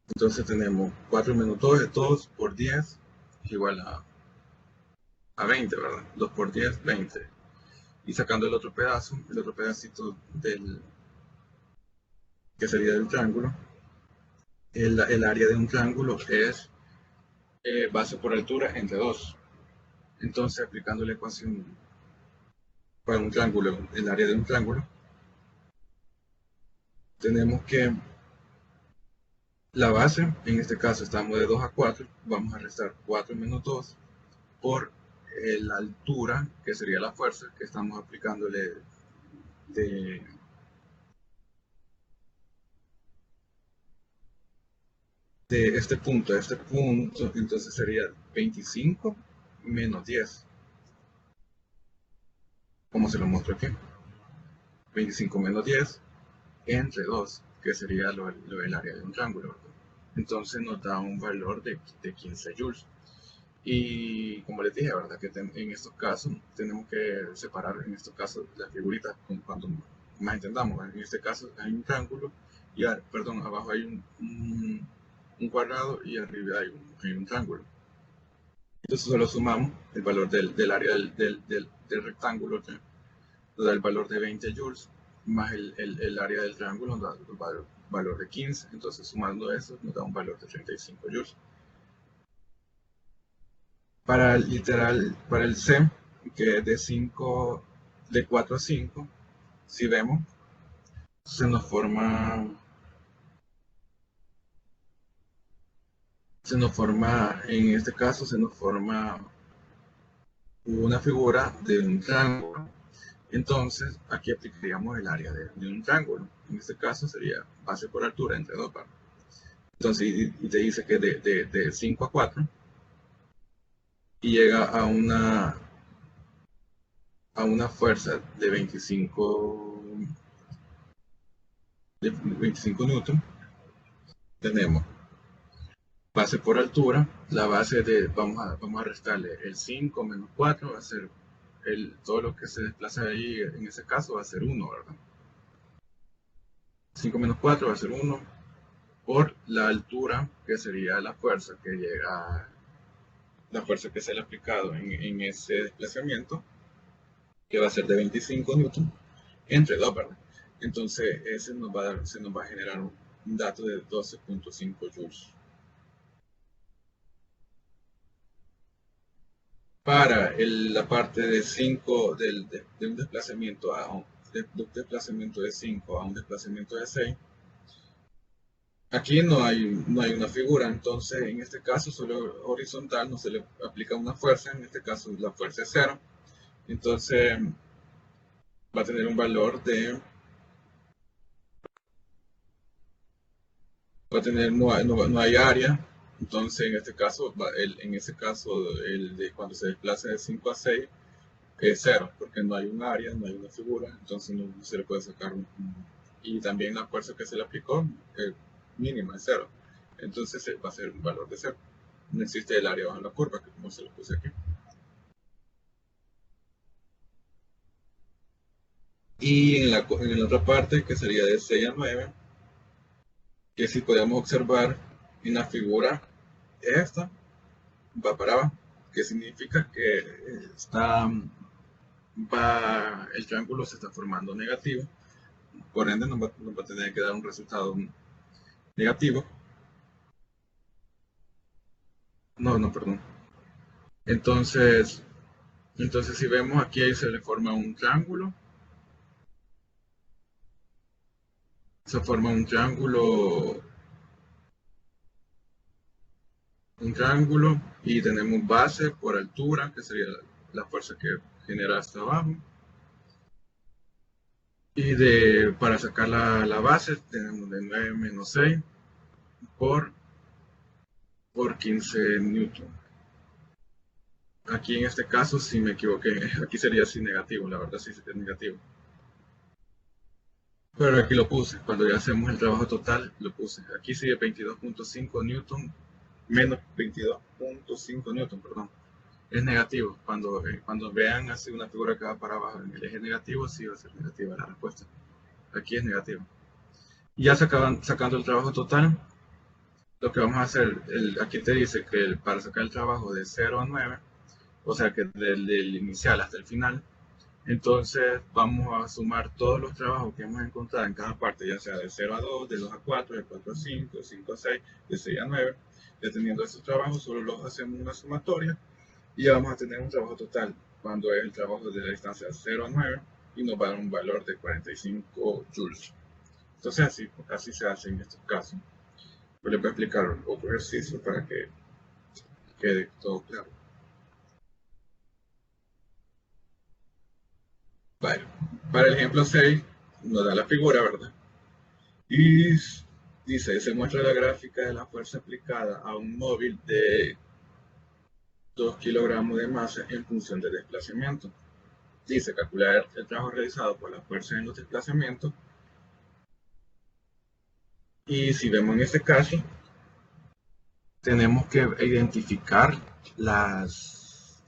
A: Entonces tenemos 4 menos 2 es 2 por 10 es igual a 20, ¿verdad? 2 por 10, 20. Y sacando el otro pedacito que sería del triángulo, el área de un triángulo es base por altura entre 2. Entonces, aplicando la ecuación para un triángulo, el área de un triángulo, tenemos que la base, en este caso estamos de 2 a 4, vamos a restar 4 menos 2 por la altura, que sería la fuerza que estamos aplicándole de este punto a este punto, entonces sería 25 menos 10, como se lo muestro aquí. 25 menos 10 entre 2, que sería el área de un triángulo. Entonces nos da un valor de 15 joules. Y como les dije, ¿verdad? Que en estos casos tenemos que separar, en estos casos, las figuritas cuando más entendamos. En este caso hay un triángulo, y abajo hay un cuadrado y arriba hay un triángulo. Entonces solo sumamos el valor del área del rectángulo, que nos da el valor de 20 joules, más el área del triángulo nos da el valor de 15. Entonces sumando eso nos da un valor de 35 joules. Para el C, que es de 4 a 5, si vemos, se nos forma en este caso, se nos forma una figura de un triángulo. Entonces, aquí aplicaríamos el área de un triángulo. En este caso sería base por altura entre 2 partes. Entonces, y te dice que de 5 a 4, y llega a una fuerza de 25 newton. Tenemos base por altura, la base vamos a restarle el 5 menos 4, va a ser todo lo que se desplaza ahí, en ese caso va a ser 1, ¿verdad? 5 menos 4 va a ser 1 por la altura, que sería la fuerza que se le ha aplicado en ese desplazamiento, que va a ser de 25 newton entre 2, ¿verdad? Entonces se nos va a generar un dato de 12.5 joules. Para la parte de 5 de un desplazamiento de un desplazamiento de 5 a un desplazamiento de 6, aquí no hay una figura. Entonces en este caso solo horizontal, no se le aplica una fuerza, en este caso la fuerza es 0. Entonces va a tener un valor no hay área. Entonces en este caso, el de cuando se desplaza de 5 a 6 es 0, porque no hay un área, no hay una figura, entonces no se le puede sacar y también la fuerza que se le aplicó es mínima, es 0. Entonces va a ser un valor de 0. No existe el área bajo la curva, que como se lo puse aquí. Y en la otra parte, que sería de 6 a 9, que si podemos observar en la figura, esta va para abajo, que significa que el triángulo se está formando negativo, por ende nos va a tener que dar un resultado negativo. No, perdón. Entonces si vemos aquí, ahí se le forma un triángulo. Se forma un triángulo y tenemos base por altura, que sería la fuerza que genera hasta abajo. Y para sacar la base tenemos de 9 menos 6 por 15 newton. Aquí en este caso, si me equivoqué, aquí sería así negativo, la verdad sí es negativo. Pero aquí lo puse, cuando ya hacemos el trabajo total, lo puse. Aquí sigue 22.5 newton, menos 22.5 newton, perdón. Es negativo. Cuando vean así una figura que va para abajo en el eje negativo, sí va a ser negativa la respuesta. Aquí es negativo. Y ya sacando el trabajo total, lo que vamos a hacer, aquí te dice que para sacar el trabajo de 0 a 9, o sea que del inicial hasta el final, entonces vamos a sumar todos los trabajos que hemos encontrado en cada parte, ya sea de 0 a 2, de 2 a 4, de 4 a 5, de 5 a 6, de 6 a 9. Ya teniendo esos trabajos, solo los hacemos una sumatoria y ya vamos a tener un trabajo total cuando es el trabajo de la distancia 0 a 9 y nos va a dar un valor de 45 joules. Entonces así se hace en estos casos. Yo les voy a explicar otro ejercicio para que quede todo claro. Vale. Para el ejemplo 6 nos da la figura, ¿verdad? Y dice, se muestra la gráfica de la fuerza aplicada a un móvil de 2 kilogramos de masa en función del desplazamiento. Dice, calcular el trabajo realizado por la fuerza en los desplazamientos. Y si vemos en este caso, tenemos que identificar las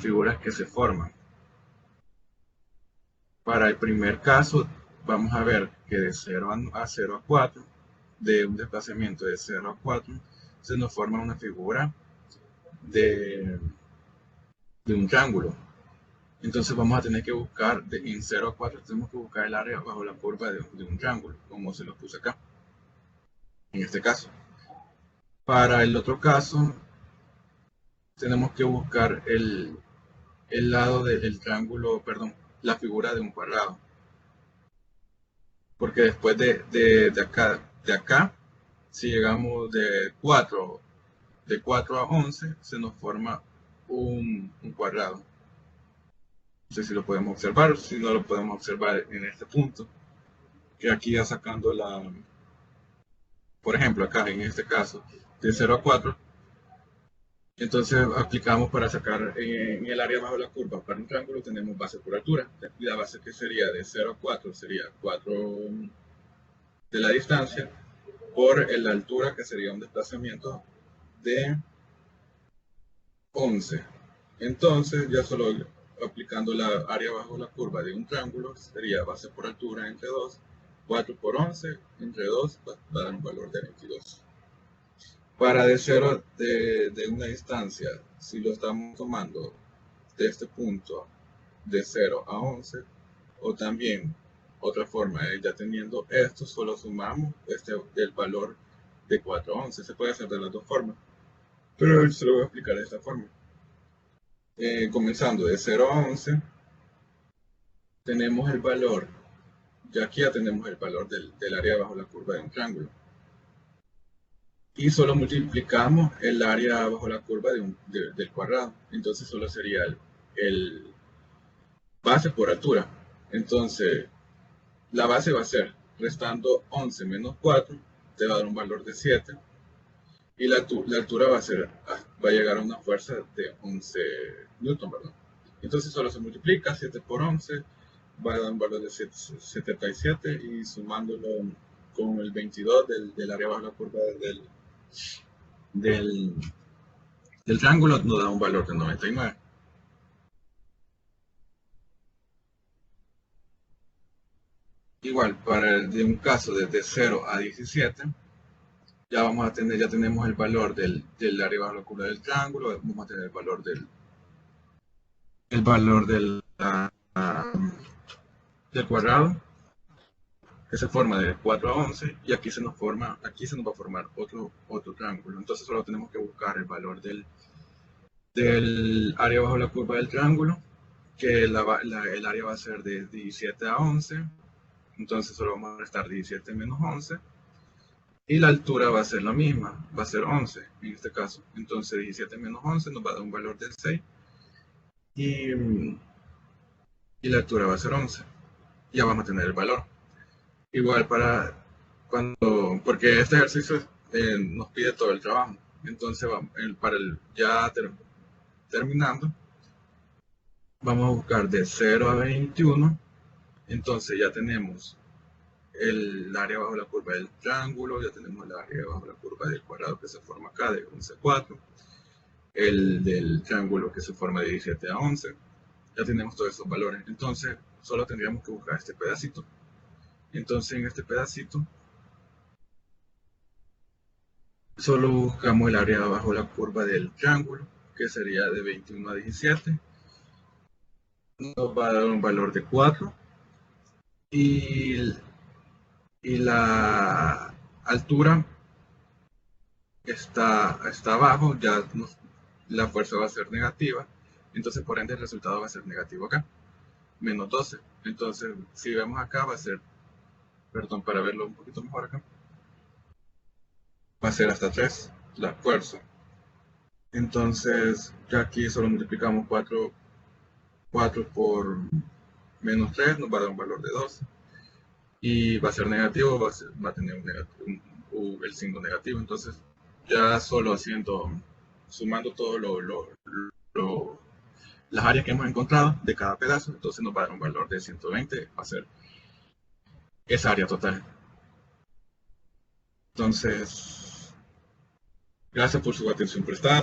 A: figuras que se forman. Para el primer caso, vamos a ver que de 0 a 4, de un desplazamiento de 0 a 4, se nos forma una figura de un triángulo. Entonces vamos a tener que buscar, en 0 a 4, tenemos que buscar el área bajo la curva de un triángulo, como se lo puse acá, en este caso. Para el otro caso, tenemos que buscar el lado del triángulo, perdón, la figura de un cuadrado. Porque después de acá, si llegamos de 4 a 11, se nos forma un cuadrado. No sé si lo podemos observar, si no lo podemos observar en este punto. Que aquí ya sacando por ejemplo, acá en este caso, de 0 a 4, entonces aplicamos para sacar en el área bajo la curva. Para un triángulo tenemos base por altura. Y la base que sería de 0 a 4 sería 4 de la distancia por la altura, que sería un desplazamiento de 11. Entonces ya solo aplicando la área bajo la curva de un triángulo sería base por altura entre 2, 4 por 11 entre 2 va a dar un valor de 22. Para de 0 de una distancia, si lo estamos tomando de este punto de 0 a 11, o también otra forma es ya teniendo esto, solo sumamos el valor de 4 a 11. Se puede hacer de las dos formas, pero se lo voy a explicar de esta forma. Comenzando de 0 a 11, tenemos el valor, ya aquí ya tenemos el valor del área bajo la curva de un triángulo. Y solo multiplicamos el área bajo la curva del cuadrado. Entonces solo sería el base por altura. Entonces la base va a ser, restando 11 menos 4, te va a dar un valor de 7. Y la altura va a llegar a una fuerza de 11 newton, ¿verdad? Entonces solo se multiplica 7 por 11, va a dar un valor de 77, y sumándolo con el 22 del área bajo la curva del triángulo nos da un valor de 99. Igual, de un caso desde 0 a 17, ya tenemos el valor del área bajo la curva del triángulo, vamos a tener el valor del cuadrado, que se forma de 4 a 11, y aquí se nos va a formar otro triángulo. Entonces solo tenemos que buscar el valor del área bajo la curva del triángulo, que el área va a ser de 17 a 11, entonces solo vamos a restar 17 menos 11, y la altura va a ser la misma, va a ser 11 en este caso. Entonces 17 menos 11 nos va a dar un valor de 6, y la altura va a ser 11. Ya vamos a tener el valor. Igual porque este ejercicio nos pide todo el trabajo. Entonces terminando, vamos a buscar de 0 a 21. Entonces ya tenemos el área bajo la curva del triángulo, ya tenemos el área bajo la curva del cuadrado que se forma acá de 11 a 4, el del triángulo que se forma de 17 a 11. Ya tenemos todos esos valores. Entonces solo tendríamos que buscar este pedacito. Entonces en este pedacito solo buscamos el área bajo la curva del triángulo, que sería de 21 a 17. Nos va a dar un valor de 4. Y la altura está abajo, la fuerza va a ser negativa. Entonces por ende el resultado va a ser negativo acá, menos 12. Entonces si vemos acá va a ser, perdón, para verlo un poquito mejor acá, va a ser hasta 3 la fuerza. Entonces ya aquí solo multiplicamos 4 por menos 3, nos va a dar un valor de 12. Y va a ser negativo, va a tener el signo negativo. Entonces ya solo sumando todo las áreas que hemos encontrado de cada pedazo, entonces nos va a dar un valor de 120, va a ser esa área total. Entonces, gracias por su atención prestada.